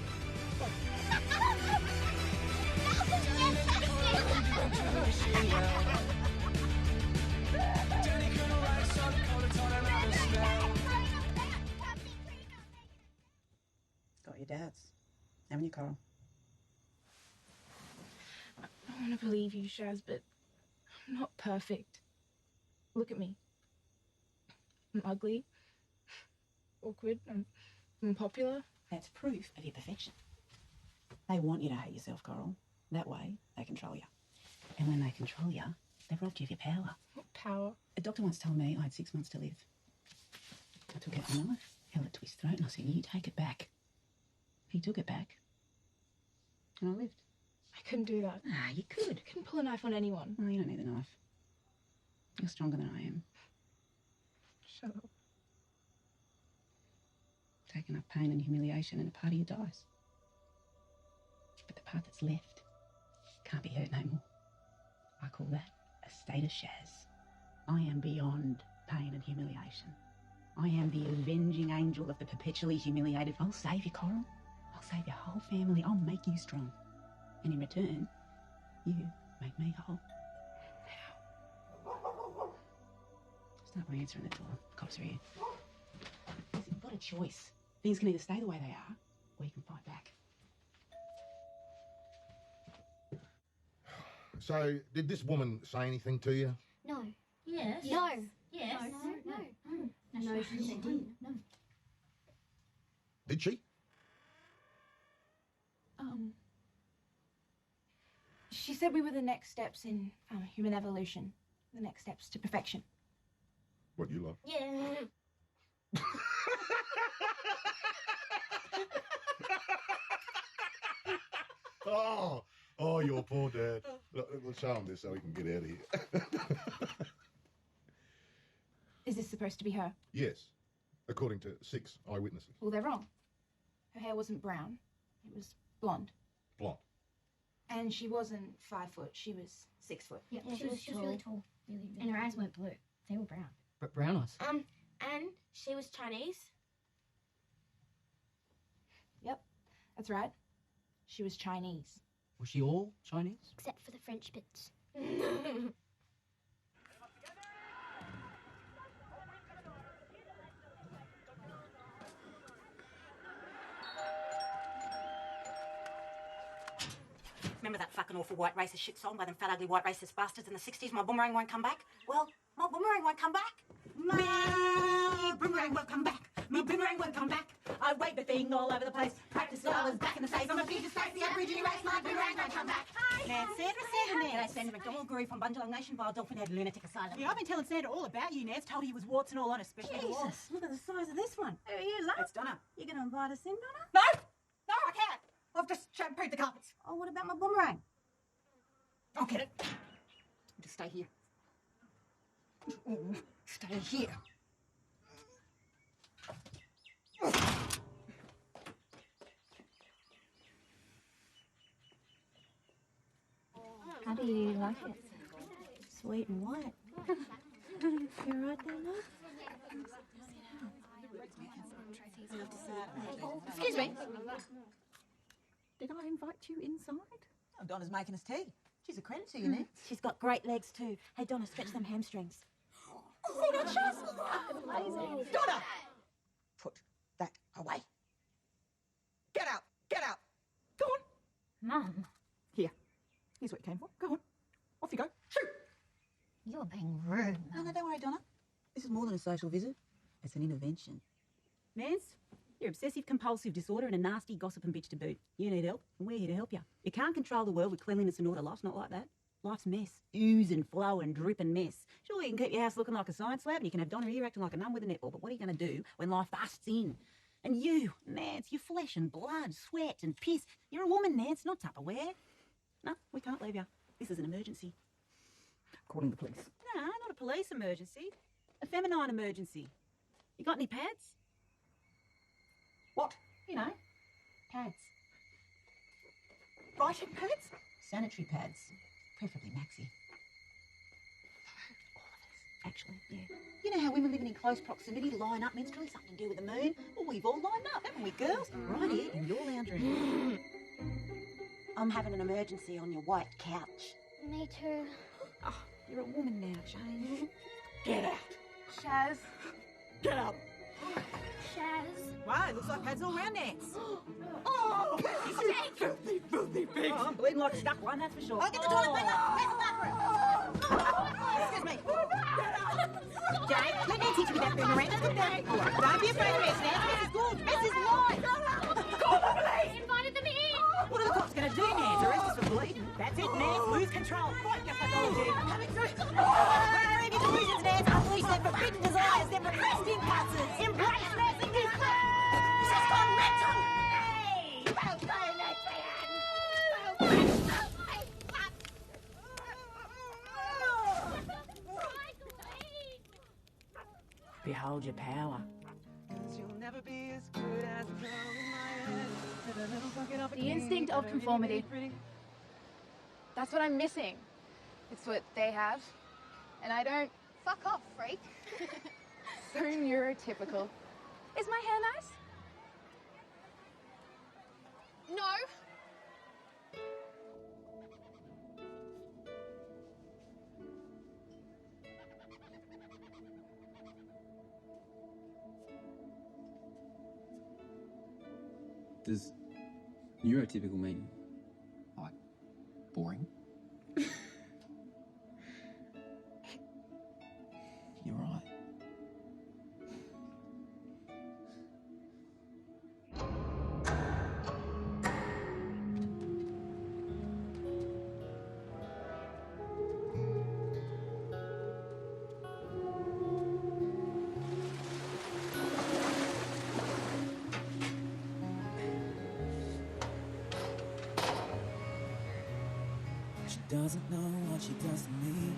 Got your dad's. Haven't you, Coral? I want to believe you, Shaz, but I'm not perfect. Look at me. I'm ugly, awkward, I'm unpopular. That's proof of your perfection. They want you to hate yourself, Coral. That way, they control you. And when they control you, they've robbed you of your power. What power? A doctor once told me I had 6 months to live. I took out a knife, held it to his throat, and I said, you take it back. He took it back. And I lived. I couldn't do that. Ah, you could. I couldn't pull a knife on anyone. No, you don't need the knife. You're stronger than I am. Shut up. Take enough pain and humiliation and a part of you dies. But the part that's left can't be hurt no more. I call that a state of Shaz. I am beyond pain and humiliation. I am the avenging angel of the perpetually humiliated. I'll save you, Coral. I'll save your whole family. I'll make you strong. And in return, you make me whole. Not my answering the door. The cops are here. Listen, you've got a choice. Things can either stay the way they are, or you can fight back. So, did this woman say anything to you? No. Yes. No. Yes. No, she didn't. No. Did she? She said we were the next steps in human evolution. The next steps to perfection. What, you like? Yeah. Oh, your poor dad. Let's show him this so he can get out of here. Is this supposed to be her? Yes, according to 6 eyewitnesses. Well, they're wrong. Her hair wasn't brown. It was blonde. Blonde. And she wasn't 5 foot. She was 6 foot. Yeah, she was really tall. And her eyes weren't blue. They were brown. But brown eyes. And she was Chinese. Yep, that's right. She was Chinese. Was she all Chinese? Except for the French bits. Remember that fucking awful white racist shit song by them fat ugly white racist bastards in the 60s, My Boomerang Won't Come Back? Well, my boomerang won't come back. My boomerang won't come back. My boomerang won't come back. I wave the thing all over the place. Practice till I was back in the States. I'm a future space, the Aborigine race. My boomerang won't come back. Man, Sandra, G'day, Sandra McDonald, Guru from Bundjalung Nation, Wild Dolphin Head Lunatic Asylum. Yeah, I've been telling Sandra all about you, Nance. Told her you was warts and all on, especially the wall. Jesus, look at the size of this one. Who are you, love? It's Donna. You going to invite us in, Donna? No! No, I can't. I've just shampooed the carpets. Oh, what about my boomerang? I'll get it. Just stay here. Stay here. How do you like it? Sweet and white. You alright there, love? Excuse me. Did I invite you inside? Oh, Donna's making us tea. She's a credit to you, Nance. She's got great legs too. Hey, Donna, stretch them hamstrings. See that, Shaz? Amazing. Donna! Put that away. Get out! Get out! Go on. Mum, Here. Here's what you came for. Go on. Off you go. Shoot! you're being rude. No, don't worry, Donna. This is more than a social visit. It's an intervention. Nance, you're obsessive-compulsive disorder and a nasty gossip and bitch to boot. You need help, and we're here to help you. You can't control the world with cleanliness and order. Life's not like that. Life's mess. Ooze and flow and drip and mess. Sure, you can keep your house looking like a science lab and you can have Donna here acting like a nun with a netball, but what are you going to do when life busts in? And you, Nance, you're flesh and blood, sweat and piss. You're a woman, Nance, not Tupperware. No, we can't leave you. This is an emergency. Calling the police. No, not a police emergency. A feminine emergency. You got any pads? What? You know, pads. Writing pads? Sanitary pads. Preferably maxi. Actually, yeah. You know how women living in close proximity line up menstrually, something to do with the moon? Well, we've all lined up, haven't we, girls? Right here in your lounge room. I'm having an emergency on your white couch. Me too. Oh, you're a woman now, Jane. Get out. Shaz. Get out. Shaz. Wow, looks like pads all round, Nance. Oh, you filthy, filthy pig. Oh, I'm bleeding like a stuck one, that's for sure. I'll get the toilet paper. Where's the bathroom? Excuse me. Jane, let me teach you that boomerang. All right, don't be afraid of mess, Nance. Mess is good. Mess is life. Call the police. Invited them in. What are the cops going to do, Nance? Arrest us for bleeding? That's it, Nance. Lose control. Fight your pathology. Coming through. Where are your delusions, Nance? Unleash their forbidden desires, their repressed impulses. Embrace nursing distress. She's gone mental. Well done, Behold your power. The instinct of conformity. That's what I'm missing. It's what they have. And I don't. Fuck off, freak. So neurotypical. Is my hair nice? No. Does neurotypical mean, like, boring? You're right. She doesn't know what she does to me.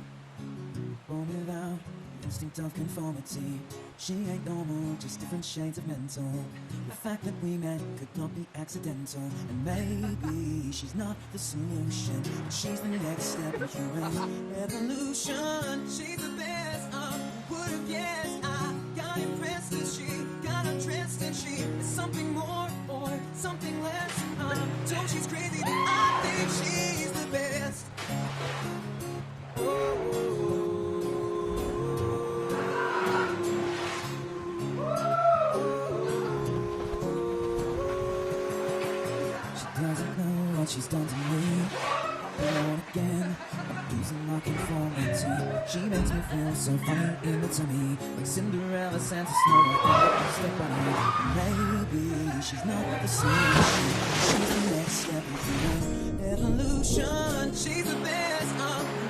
Born without instinct of conformity. She ain't normal, just different shades of mental. The fact that we met could not be accidental. And maybe she's not the solution, but she's the next step in human evolution. She's the best, would have guessed. I got impressed and she got undressed and she is something more or something less. Told she's crazy, but I think she's the best. Doesn't know what she's done to me. Born again, I'm losing my conformity. She makes me feel so funny in the tummy, like Cinderella, Santa Snow, and Step Bunny. Maybe she's not the solution. She's the next step in human evolution. She's the best.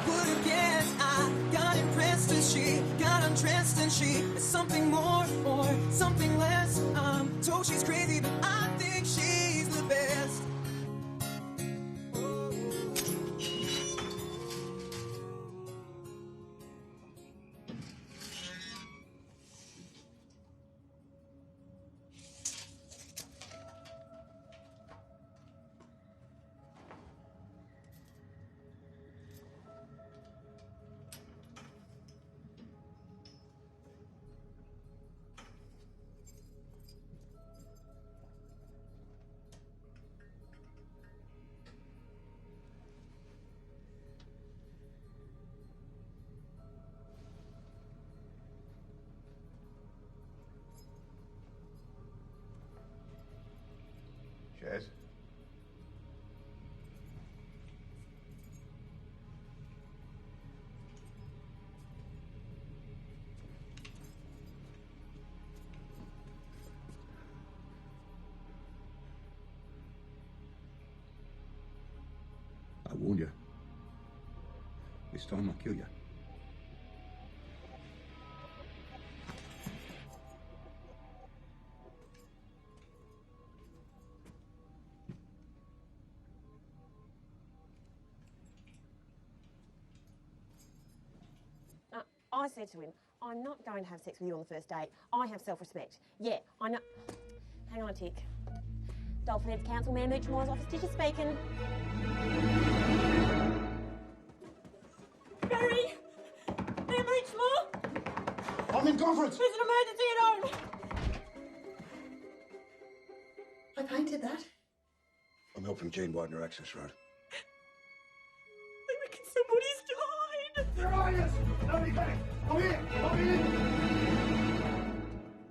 Would have guessed. I got impressed and she got undressed and she is something more or something less. I'm told she's crazy, but I think she's the best. Chaz? I warned you. This time I'll kill you. I said to him, I'm not going to have sex with you on the first date. I have self-respect. Yeah, I know. Hang on a tick. Dolphin Heads Council, Mayor Moochmore's office, teacher speaking. Barry! Mayor Moochmore! I'm in conference. There's an emergency at home! I painted that. I'm helping Jane widen her access road. I reckon somebody's died! Where are you? Nobody back. I'm here. I'm here.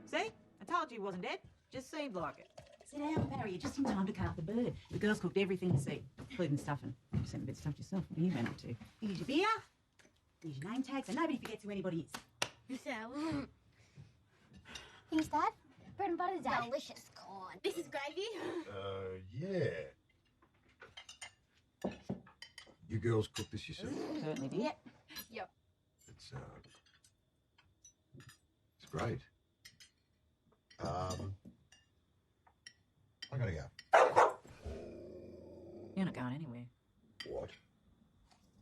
See? I told you he wasn't dead. Just seemed like it. Sit down, Barry. You're just in time to carve the bird. The girls cooked everything to see, including stuffing. You sent a bit stuffed yourself. What are you been up to? Here's your beer. Here's your name tag, so nobody forgets who anybody is. So, thanks, Dad. Bread and butter's delicious corn. This is gravy. Yeah. You girls cook this yourself? Certainly did. Yep. Yep. It's great. I gotta go. You're not going anywhere. What?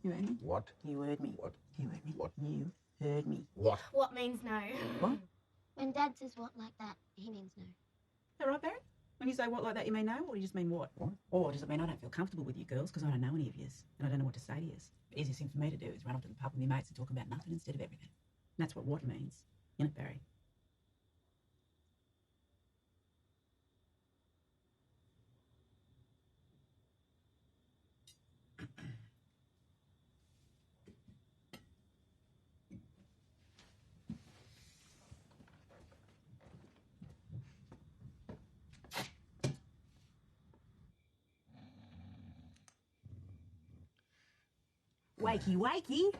You heard me? What? You heard me. What? You heard me. What? You heard me. What? What means no? What? When Dad says what like that, he means no. Is that right, Barry? When you say what like that, you mean no, or do you just mean what? What? Or does it mean I don't feel comfortable with you girls because I don't know any of yous and I don't know what to say to yous? The easiest thing for me to do is run up to the pub with my mates and talk about nothing instead of everything. And that's what means. Isn't it, Barry? Wakey, wakey.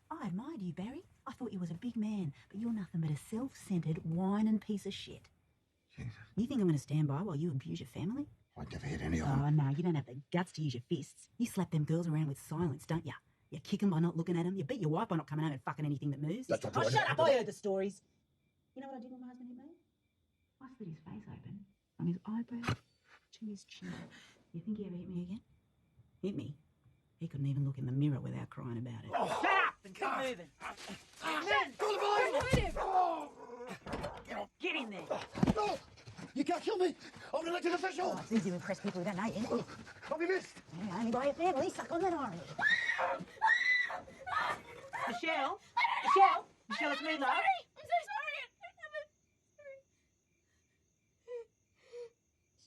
I admired you, Barry. I thought you was a big man, but you're nothing but a self-centred, whining piece of shit. Jesus. You think I'm going to stand by while you abuse your family? I'd never hit any of them. Oh, no, you don't have the guts to use your fists. You slap them girls around with silence, don't you? You kick them by not looking at them. You beat your wife by not coming home and fucking anything that moves. That's not Oh, right. shut up. I heard the stories. You know what I did when my husband hit me? I split his face open, from his eyebrow to his chin. You think he ever hit me again? Hit me? He couldn't even look in the mirror without crying about it. Oh. Shut up and keep moving. Get in there. No! You can't kill me! I'm an elected official! Oh, it's easy to impress people who don't know you. I'll be missed! Yeah, only by your family. Suck on that orange. Michelle? Michelle, it's me, love. I'm so sorry.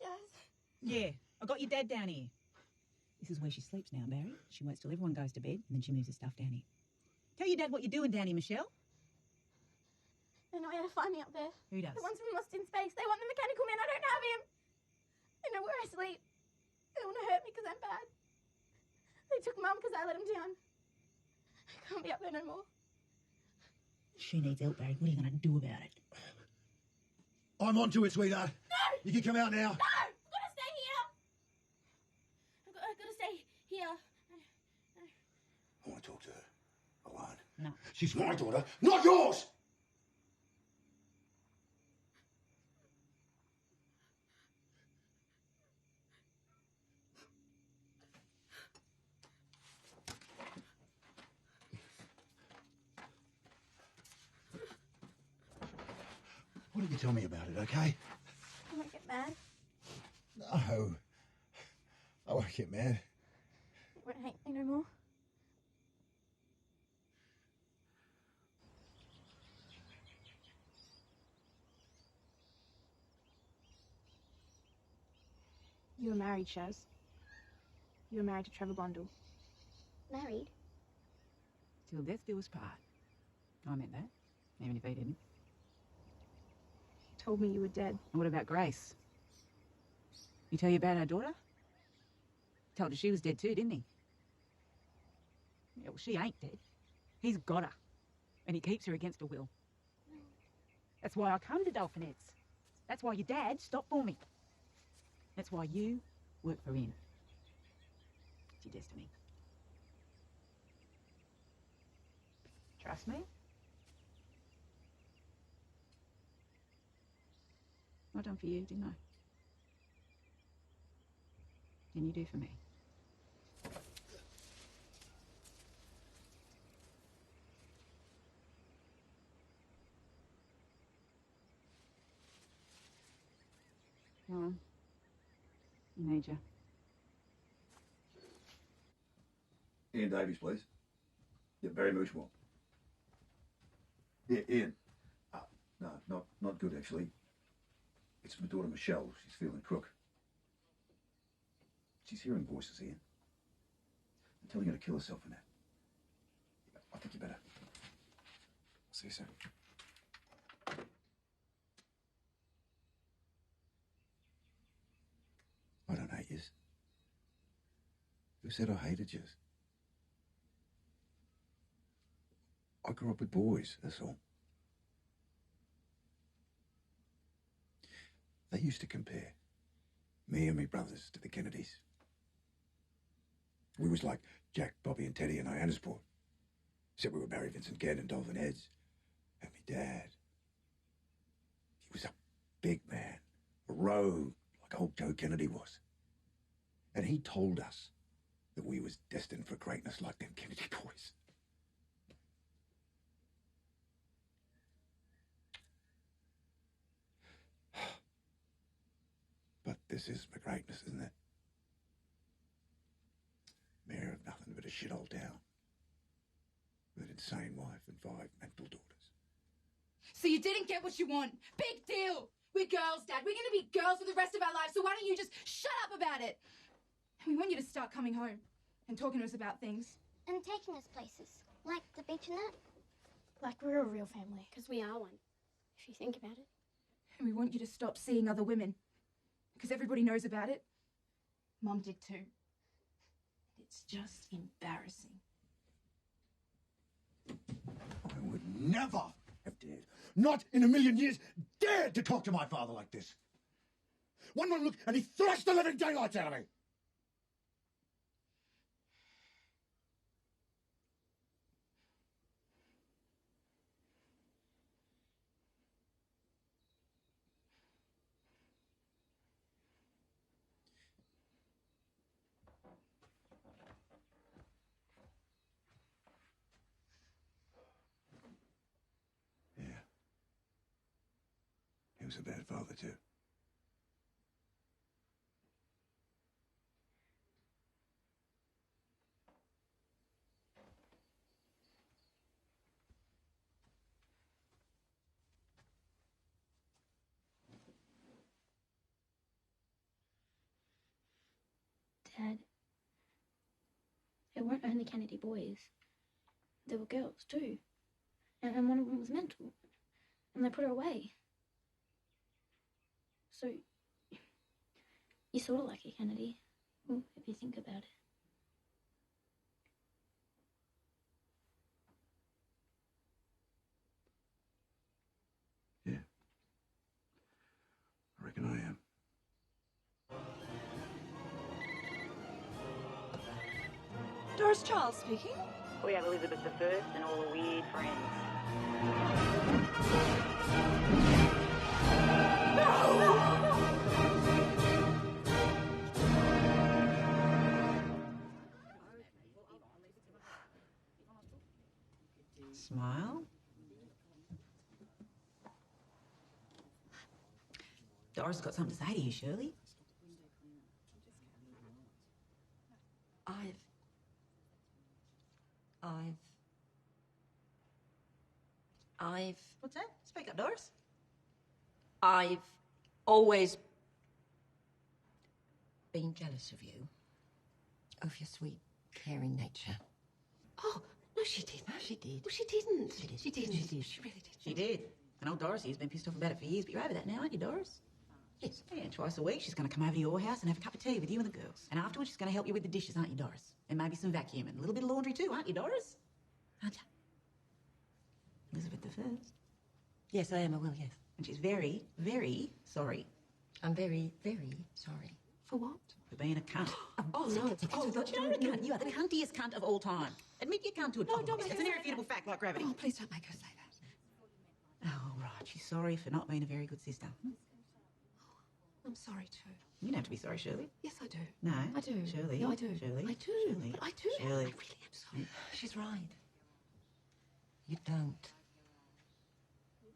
Shaz. Yeah, I got your dad down here. This is where she sleeps now, Barry. She waits till everyone goes to bed, and then she moves her stuff down here. Tell your dad what you're doing down here, Michelle. They know how to find me up there. Who does? The ones from Lost in Space. They want the mechanical man. I don't have him. They know where I sleep. They want to hurt me because I'm bad. They took Mum because I let them down. I can't be up there no more. She needs help, Barry. What are you going to do about it? I'm onto it, sweetheart. No! You can come out now. No! I've got to stay here. I've got to stay here. I want to talk to her. Alone. No. She's my daughter, not yours! Why don't you tell me about it, okay? I won't get mad. No. I won't get mad. You won't hate me no more. You were married, Shaz. You were married to Trevor Blundell. Married? Till death do us part. I meant that, even if he didn't. He told me you were dead. And what about Grace? You tell you about our daughter? Told her she was dead too, didn't he? Yeah, well, she ain't dead. He's got her. And he keeps her against her will. That's why I come to Dolphinettes. That's why your dad stopped for me. That's why you work for him. It's your destiny. Trust me? I done for you, didn't I? Can you do for me? Go on. I need you. Ian Davies, please. Yeah, Barry Mooshmore. Yeah, Ian. No, not good, actually. It's my daughter, Michelle. She's feeling crook. She's hearing voices, Ian. I'm telling her to kill herself in that. I think you better. I'll see you soon. I don't hate yous. Who said I hated yous? I grew up with boys, that's all. They used to compare me and me brothers to the Kennedys. We was like Jack, Bobby and Teddy in Hyannisport. Except we were Barry Vincent Gedd and Dolphin Heads. And me dad, he was a big man, a rogue, like old Joe Kennedy was. And he told us that we was destined for greatness like them Kennedy boys. But this is my greatness, isn't it? Mayor of nothing but a shithole town. With an insane wife and 5 mental daughters. So you didn't get what you want. Big deal. We're girls, Dad. We're going to be girls for the rest of our lives, so why don't you just shut up about it? We want you to start coming home and talking to us about things. And taking us places. Like the beach and that. Like we're a real family. Because we are one. If you think about it. And we want you to stop seeing other women. Because everybody knows about it. Mum did too. It's just embarrassing. never have dared, not in a million years, dared to talk to my father like this. One more look and he thrashed the living daylights out of me. He was a bad father, too. Dad, it weren't only Kennedy boys. There were girls too. And one of them was mental. And they put her away. So, you're sort of like a Kennedy, well, if you think about it. Yeah. I reckon I am. Doris Charles speaking. We have Elizabeth I and all her weird friends. Smile. Doris got something to say to you, Shirley. What's that? Speak up, Doris. I've always been jealous of you, of your sweet, caring nature. Oh, no, she didn't. She did. Well, she didn't. She did. She didn't. She did. She really did. She did. And old Dorothy's been pissed off about it for years, but you're over that now, aren't you, Doris? Yes. Yeah, and twice a week she's going to come over to your house and have a cup of tea with you and the girls. And afterwards she's going to help you with the dishes, aren't you, Doris? And maybe some vacuuming. A little bit of laundry too, aren't you, Doris? Aren't you? Elizabeth I. Yes, I am. I will, yes. And she's very, very sorry. I'm very, very sorry. For what? For being a cunt. Oh, no. Oh, look, you're not a cunt. You are the cuntiest cunt of all time. Admit you cunt to it. No, don't make It's an irrefutable fact like gravity. Oh, please don't make her say that. Oh, right. She's sorry for not being a very good sister. I'm sorry too. You don't have to be sorry, Shirley. Yes, I do. No. I do. Shirley. No, I do. Shirley. I do. Shirley. But I do. Shirley. I really am sorry. She's right. You don't.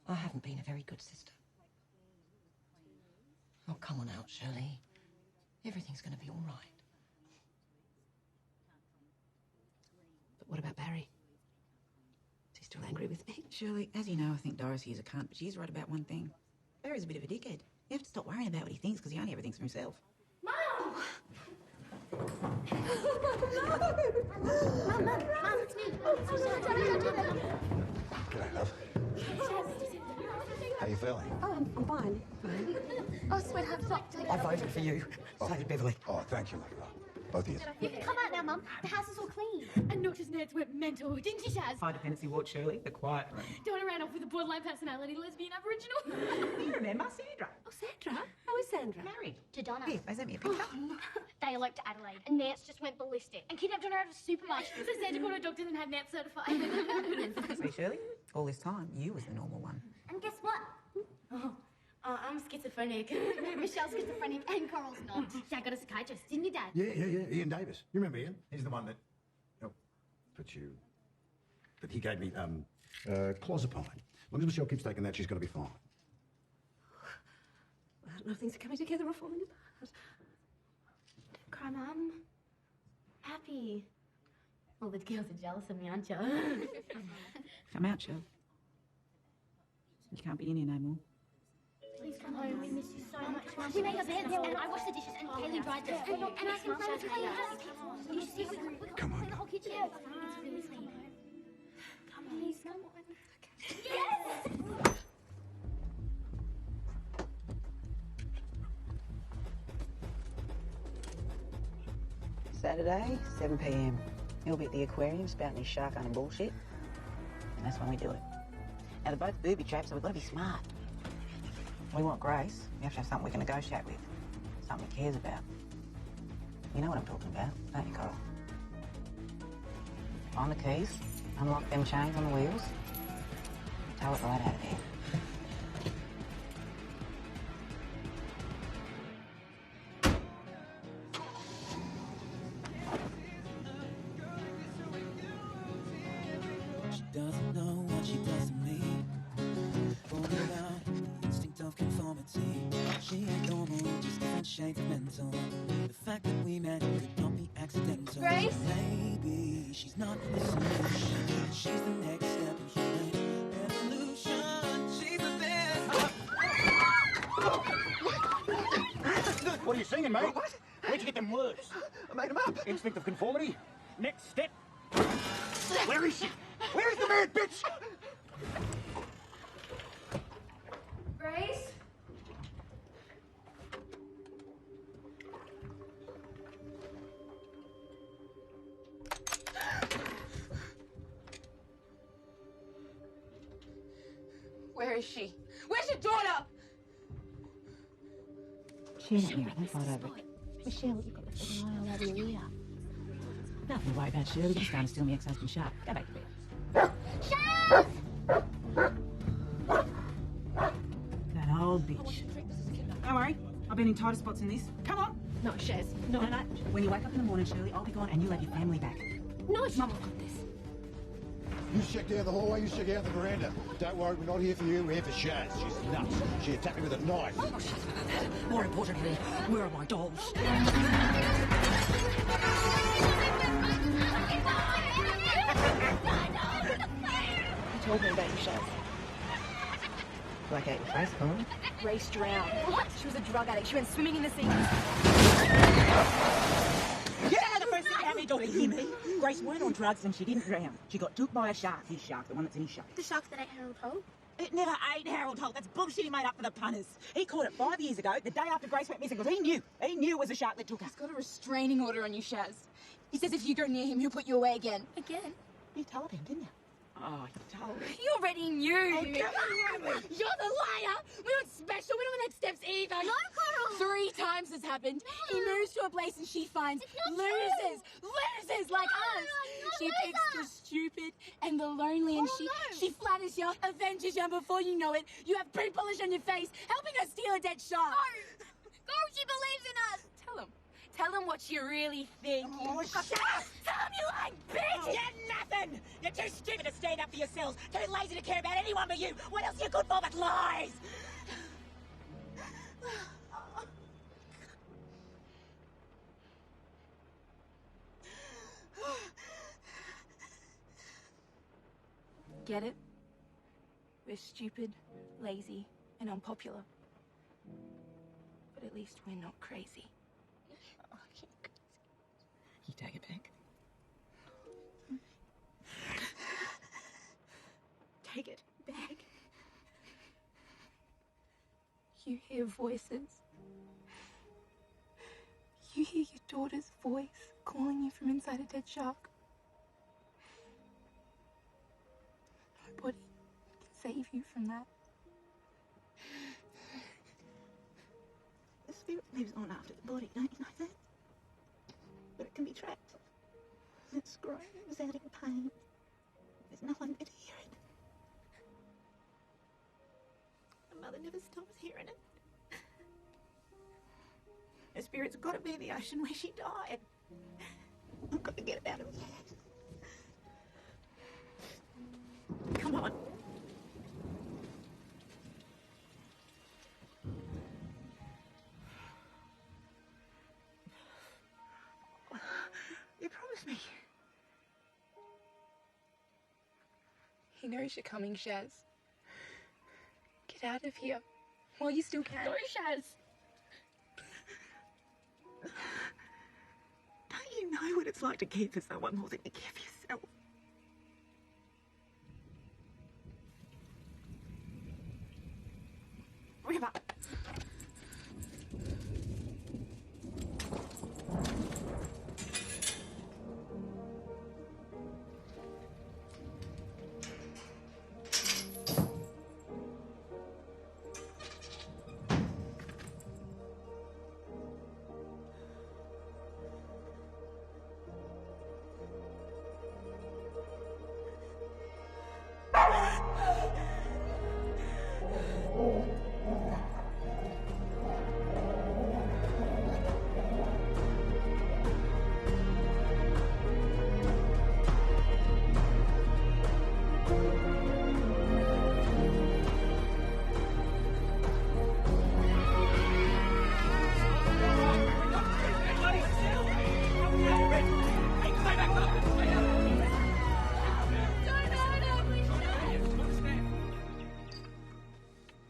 I haven't been a very good sister. Oh, come on out, Shirley. Everything's going to be all right. But what about Barry? Is he still angry with me? Shirley, as you know, I think Dorothy is a cunt, but she's right about one thing. Barry's a bit of a dickhead. You have to stop worrying about what he thinks because he only ever thinks for himself. Mum, it's me. Oh, sorry, don't do that. G'day, love. How you feeling? Oh, I'm fine. Fine. Oh, sweetheart, stop. I voted for you. So did Beverly. Oh, thank you, love. Both of you. You can come out now, Mum. The house is all clean. And Notch's nerds went mental, didn't she, Shaz? High dependency ward, Shirley. The quiet room. Donna ran off with a borderline personality, lesbian, Aboriginal. You remember Sandra? Oh, Sandra? How is Sandra? Married. To Donna. Here, they sent me a picture. They eloped to Adelaide, and Nance just went ballistic and kidnapped Donna out of a supermarket. So Sandra called her doctor and had Nance certified. See, Shirley? All this time, you was the normal one. And guess what? I'm schizophrenic. Michelle's schizophrenic and Coral's not. Dad got a psychiatrist, didn't you, Dad? Yeah. Ian Davis. You remember Ian? He's the one that put you. That he gave me clozapine. As long as Michelle keeps taking that, she's going to be fine. Well, no, things are coming together or falling apart. Don't cry, Mum. Happy. All the girls are jealous of me, aren't you? Come out, Shirley. You can't be in here no more. Please come home. We miss you so much. We made our beds and I washed the dishes and Kaylee dried them. And I can play with you. You should see Come on. the whole kitchen. It's really clean. Come on. Please, come on. Yes! Saturday, 7 p.m. He'll be at the aquarium spouting his shark hunting bullshit. And that's when we do it. Now, they're both booby traps, so we've got to be smart. We want Grace. We have to have something we can negotiate with. Something he cares about. You know what I'm talking about, don't you, Coral? Find the keys, unlock them chains on the wheels, tow it right out of here. She doesn't know what she does to me. Born without instinct of conformity. She ain't normal, just different shades of mental. The fact that we met could not be accidental. Grace? Maybe she's not the solution. She's the next step in human evolution. She's the best. What are you singing, mate? What? Where'd you get them words? I made them up. Instinct of conformity. Next step. Where is she? Where's the man, bitch? Grace? Where is she? Where's your daughter? She ain't here, don't fight over it. Michelle, you've got the fucking eye all over your ear. Nothing to worry about, Shirley. You're starting to steal my ex-husband's shark. Go back to bed. That old bitch. Don't worry. I've been in tighter spots than this. Come on. No, Shez. No. When you wake up in the morning, Shirley, I'll be gone and you'll have your family back. No, Mum, got this. You check down the hallway, you check out the veranda. Don't worry, we're not here for you, we're here for Shaz. She's nuts. She attacked me with a knife. Oh, shit, that. More importantly, where are my dolls? You told me about you, Shez. Black out your face, Coral. Grace drowned. What? She was a drug addict. She went swimming in the sea. Yeah, the first thing that happened, don't hear me. Grace weren't on drugs and she didn't drown. She got took by a shark. His shark, the one that's in his shark. The shark that ate Harold Holt? It never ate Harold Holt. That's bullshit he made up for the punters. He caught it 5 years ago, the day after Grace went missing, because he knew it was a shark that took her. He's got a restraining order on you, Shaz. He says if you go near him, he'll put you away again. Again? You told him, didn't you? Oh, you told him. You already knew. Oh, You're the liar. We're not special. We don't have next steps either. No, Coral. 3 times has happened. He moves to a place and she finds losers like us. She picks the stupid and the lonely, and she flatters you, avenges you, and before you know it, you have boot polish on your face, helping her steal a dead shark. Go, she believes in us. Tell him what you really think. Oh, shut up! Tell him you like bitch! You're nothing! You're too stupid to stand up for yourselves, too lazy to care about anyone but you. What else are you good for but lies? Get it? We're stupid, lazy, and unpopular. But at least we're not crazy. You take it back. Take it back. You hear voices. You hear your daughter's voice calling you from inside a dead shark. Nobody can save you from that. The spirit lives on after the body, don't you know that? But it can be trapped. It screams out in pain. There's no one there to hear it. My mother never stops hearing it. Her spirit's got to be in the ocean where she died. I've got to get it out of here. Come on. You promised me. He knows you're coming, Shaz. Get out of here while you still can. Go, Shaz. Don't you know what it's like to care for someone more than you care for yourself? River.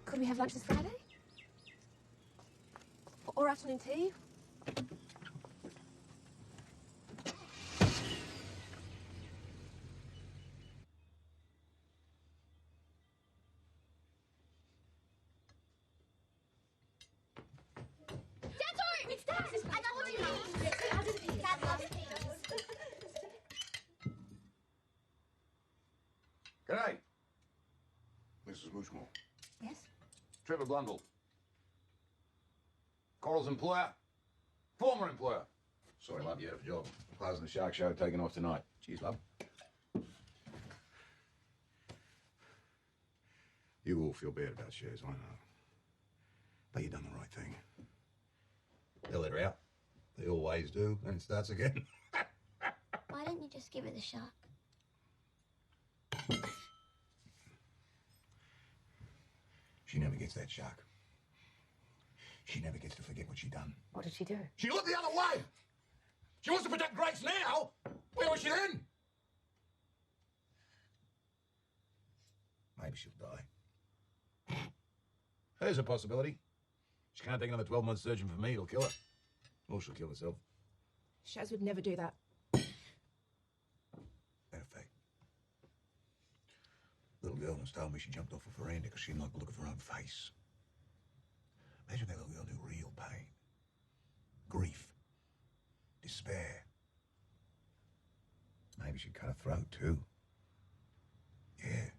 Could we have lunch this Friday? Or afternoon tea? Dad, sorry! It's Dad! I know what you mean. Dad loves peas. G'day. Mrs. Mooshmore. Yes? Trevor Blundell. Coral's employer. Former employer. Sorry, love, you out of a job. Closing the Shark Show, taking off tonight. Cheers, love. You all feel bad about shares, I know. But you done the right thing. They let her out. They always do, and it starts again. Why don't you just give it a shot? She never gets that shark. She never gets to forget what she done. What did she do? She looked the other way! She wants to protect Grace now! Where was she then? Maybe she'll die. There's a possibility. She can't take another 12 months searching for me. It'll kill her. Or she'll kill herself. Shaz would never do that. Matter of fact, little girl once told me she jumped off a veranda because she didn't like the look of her own face. Imagine that little girl knew real pain, grief, despair. Maybe she'd cut her throat too. Yeah.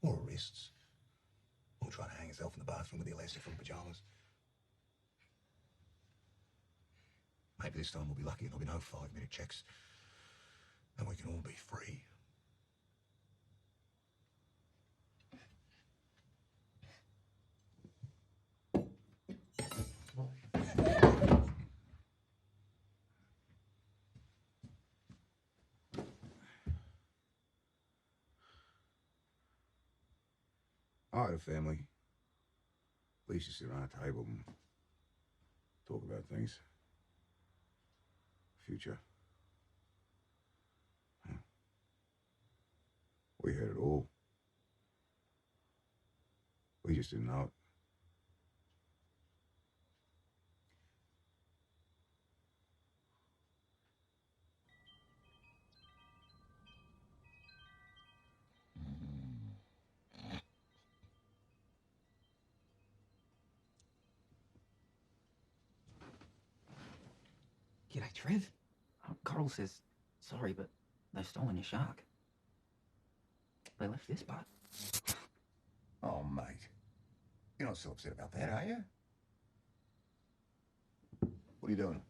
Or her wrists. Or trying to hang herself in the bathroom with the elastic from pyjamas. Maybe this time we'll be lucky and there'll be no 5-minute checks. And we can all be free. I had a family. We used to sit around a table and talk about things. Future. Huh. We had it all. We just didn't know it. G'day, Trev. Coral says, sorry, but they've stolen your shark. They left this part. Oh, mate. You're not so upset about that, are you? What are you doing?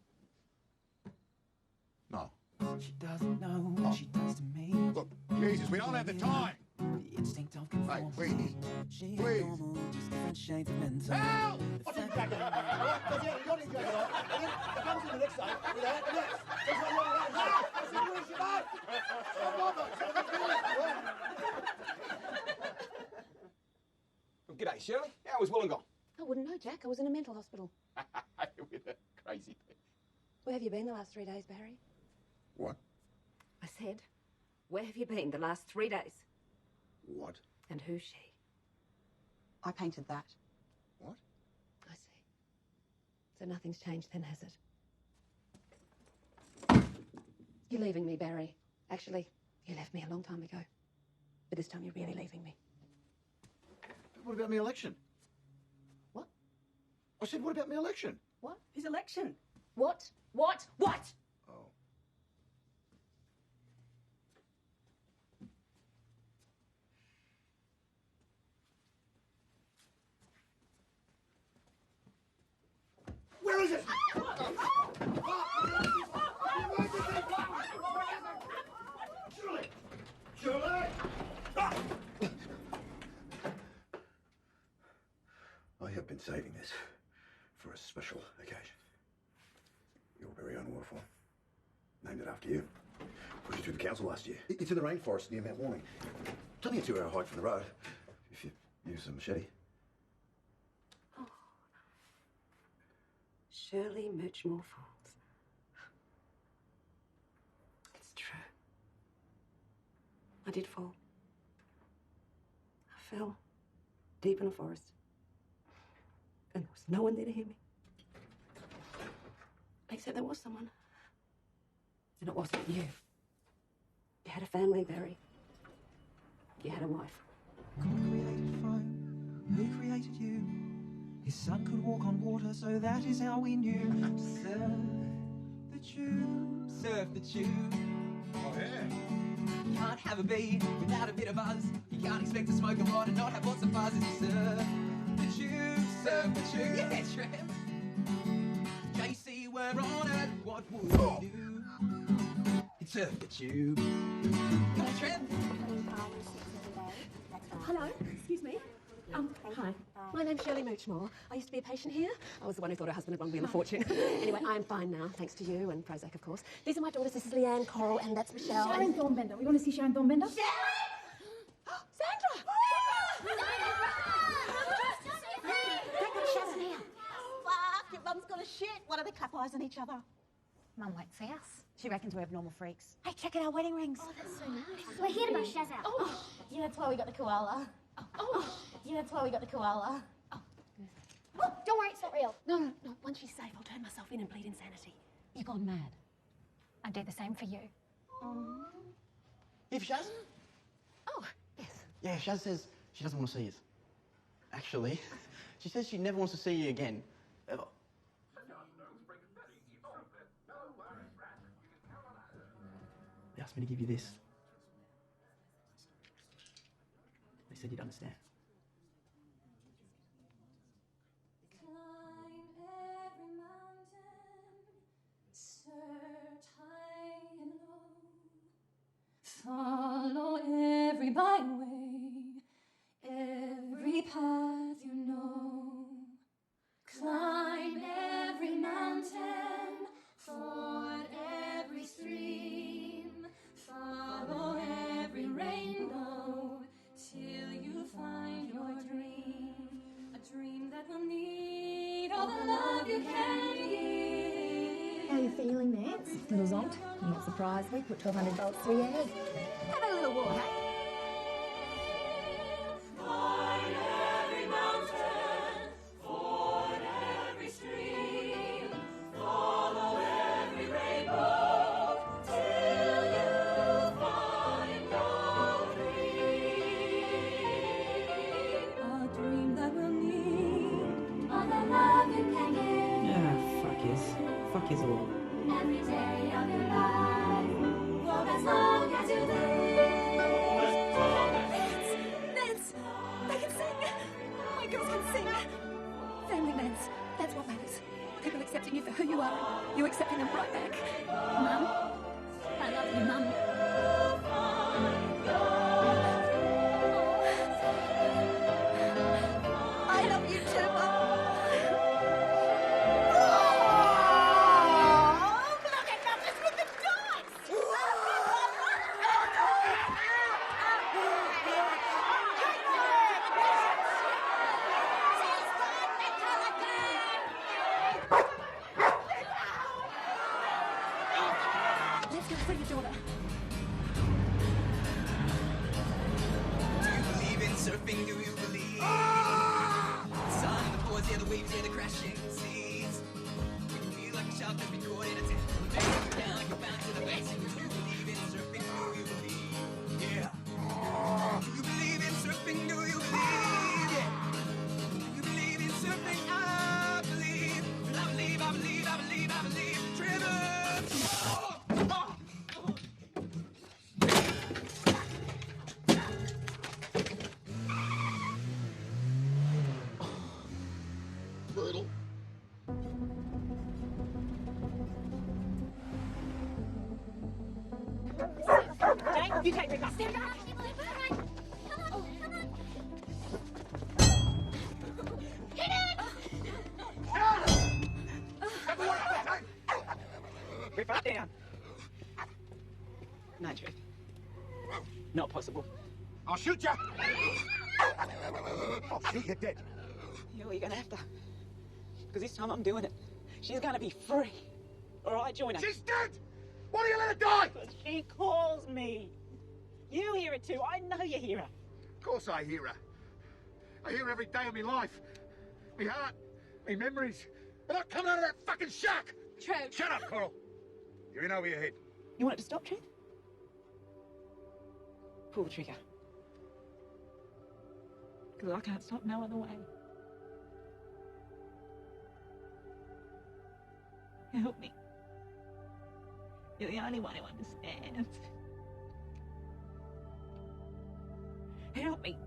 No. She doesn't know what she does to me. Look, Jesus, we don't have the time. The instinct of conformity. Please. She ain't Please. normal, just different shades of mental. Help! The fact Jacket. That's it, you don't need to go there. And then it comes in the next day with that, and next. That's what you're around. I said, where's your mate? Stop bothering. Stop doing it. G'day, Shirley. How was Wollongong? I wouldn't know, Jack. I was in a mental hospital. With a crazy thing. Where have you been the last 3 days, Barry? What? I said, where have you been the last 3 days? What? And who's she? I painted that. What? I see. So nothing's changed then, has it? You're leaving me, Barry. Actually, you left me a long time ago. But this time you're really leaving me. What about my election? What? I said, what about my election? What? His election. What? What? What? Oh. Where is it? Shirley! Shirley! I have been saving this for a special occasion. Your very own waterfall. Named it after you. Push it through the council last year. It's in the rainforest near Mount Warning. It's only a 2-hour hike from the road, if you use a machete. Shirley Muchmore Falls. It's true. I did fall. I fell deep in a forest. And there was no one there to hear me. Except there was someone. And it wasn't you. You had a family, Barry. You had a wife. God created fire, He created you. His son could walk on water, so that is how we knew. Surf the tube, surf the tube. Oh, yeah. You can't have a beat without a bit of buzz. You can't expect to smoke a lot and not have lots of buzz. It's surf the tube, surf the tube. Yeah, Trev. JC, we're on it. What would we do? It's surf the tube. Come on, Trev. Hello, excuse me. Hi. My name's Shirley Muchmore. I used to be a patient here. I was the one who thought her husband had wronged me on a fortune. Anyway, I'm fine now, thanks to you and Prozac, of course. These are my daughters. This is Leanne, Coral, and that's Michelle. Sharon Thornbender. We want to see Sharon Thornbender? Fuck, your mum's got a shit. Why do they clap eyes on each other? Mum won't see us. She reckons we're abnormal freaks. Hey, check out our wedding rings. Oh, that's so nice. We're here to buy Shaz out. Oh, yeah, that's why we got the koala. Oh, yeah, that's why we got the koala. Oh, don't worry, it's not real. No. Once she's safe, I'll turn myself in and plead insanity. You've gone mad. I'd do the same for you. If Shaz? Oh, yes. Yeah, Shaz says she doesn't want to see us. Actually, she says she never wants to see you again. Ever. They asked me to give you this. They said you'd understand. Follow every byway, every path you know. Climb every mountain, ford every stream. Follow every rainbow till you find your dream. A dream that will need all the love you can give. How are you feeling, Nance? Little zonked? You're not surprised. We put 1,200 volts through your head. Have a little water. Climb every mountain, ford every stream, follow every rainbow till you find your dream. A dream that will need all the love you can give. Ah, fuck yes. Fuck yes all. Every day of your life, for as long as you live. Nance! They can sing! My girls can sing! Family, Nance. That's what matters. People accepting you for who you are. You accepting them right back. Mum, I love you, Mum. I love you too, Mum. Let's go for your daughter. Do you believe in surfing? Do you believe? The sun, the boards, yeah, the waves, yeah, the crashing seas. You can feel like a shark that's been caught in a tent. They take you down like you're bound to the basin. Do you believe in surfing? Do you believe? Yeah. Do you believe in surfing? Do you believe? Yeah. Do you believe in surfing? I believe. I believe, I believe, I believe, I believe. Trevor! Brutal. Jane, you take Rick up. Stand back. Come on. Hit it! Rip up down. No, Truth. Not possible. I'll shoot you! I'll shoot you dead. Yeah, well, you're gonna have to. Because this time I'm doing it. She's gonna be free. Or I join her. She's dead! Why do you let her die? Because she calls me. You hear it too. I know you hear her. Of course I hear her. I hear her every day of my life. Me heart, me memories. They're not coming out of that fucking shack! Trev. Shut up, Coral. You're in over your head. You want it to stop, Truth? Pull the trigger. Because I can't stop no other way. Help me. You're the only one who understands. Help me.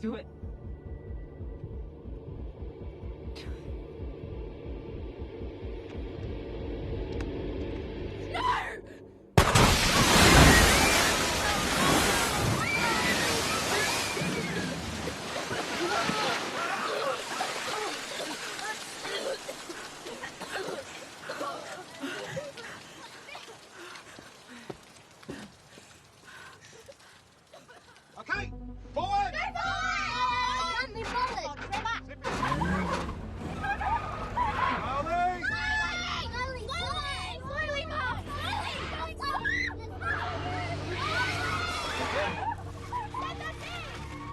Do it. Okay, forward!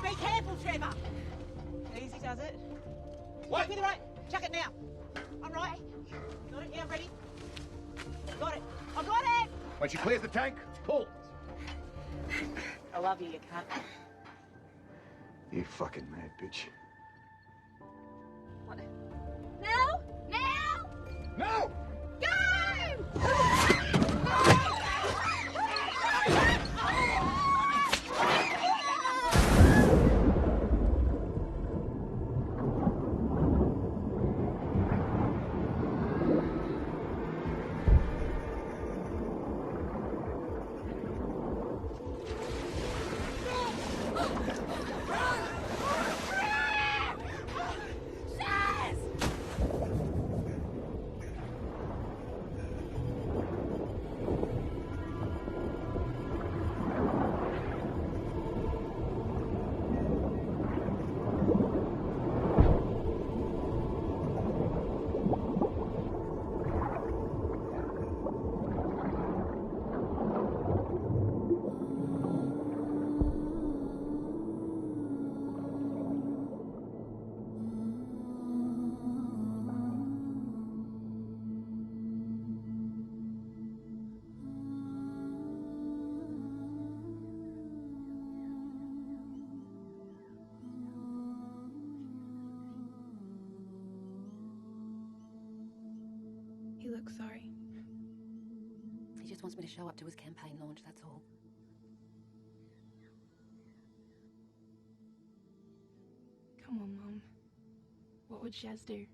Be careful, Trevor. Easy does it. Wait me the right. Chuck it now. I'm right. Got it? Yeah, I'm ready. Got it. I got it. When she clears the tank, pull. I love you, you cunt. You fucking mad bitch. Now? Now? No! He looks sorry. He just wants me to show up to his campaign launch, that's all. Come on, Mum. What would Shaz do?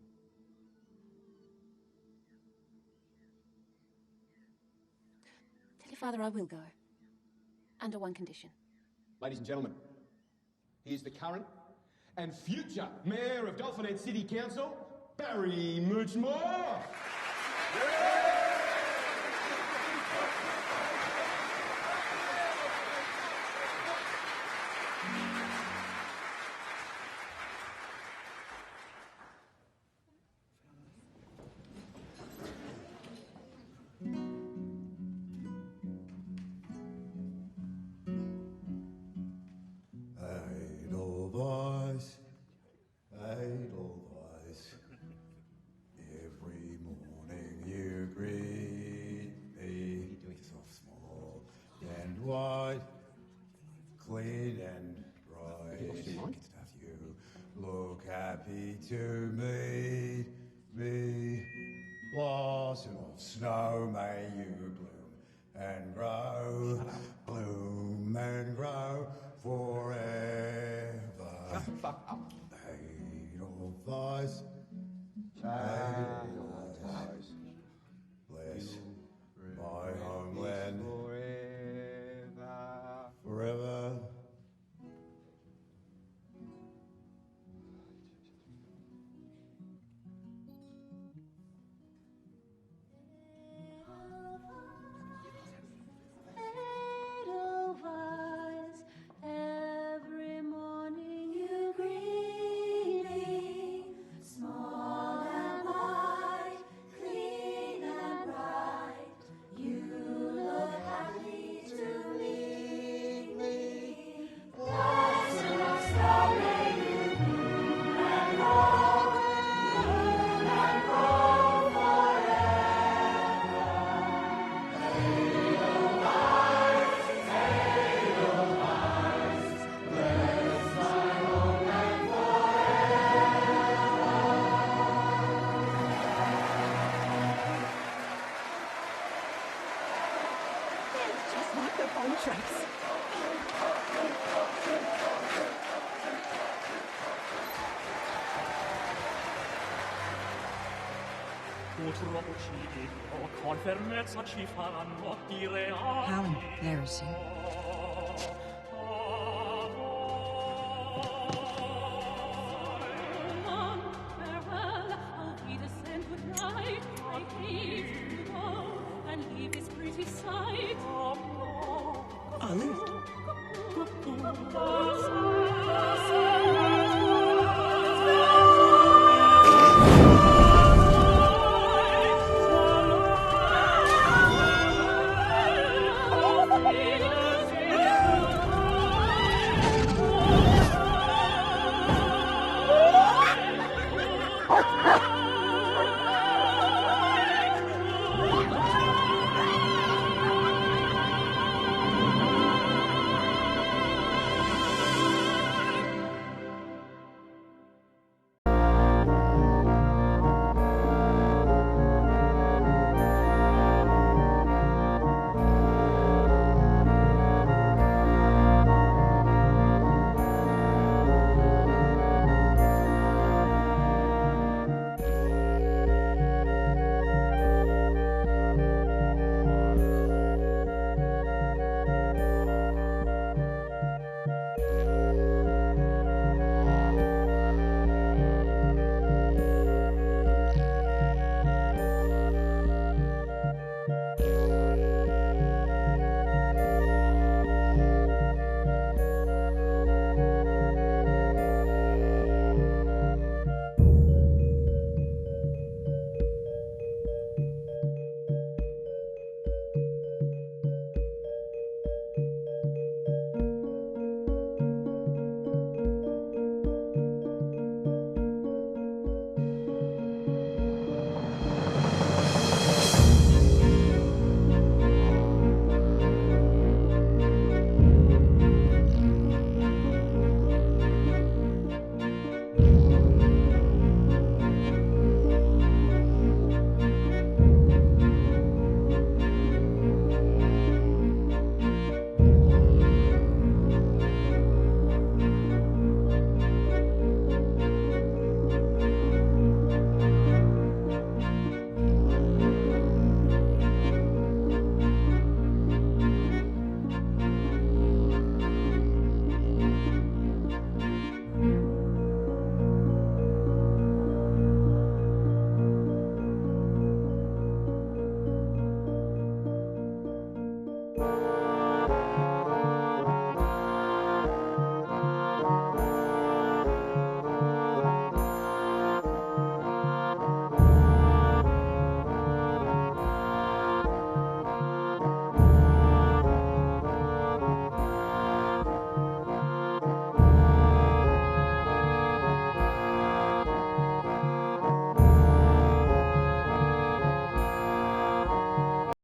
Tell your father I will go. Under one condition. Ladies and gentlemen, here's the current and future Mayor of Dolphin Head City Council, Barry Moochmore. Edelweiss. Every morning you greet me. So small and wide, clean and bright. You look happy to meet me. Blossom of snow, may you bloom and grow. Bloom and grow forever. Shut the fuck up. Edelweiss. Edelweiss. Bless my homeland forever. like the bomb tracks. Purtroppo ci dico, con fermezza ci faranno dire Helen, there is he. Farewell, auf Wiedersehen, good night. I leave to go and leave this pretty sight. Oh,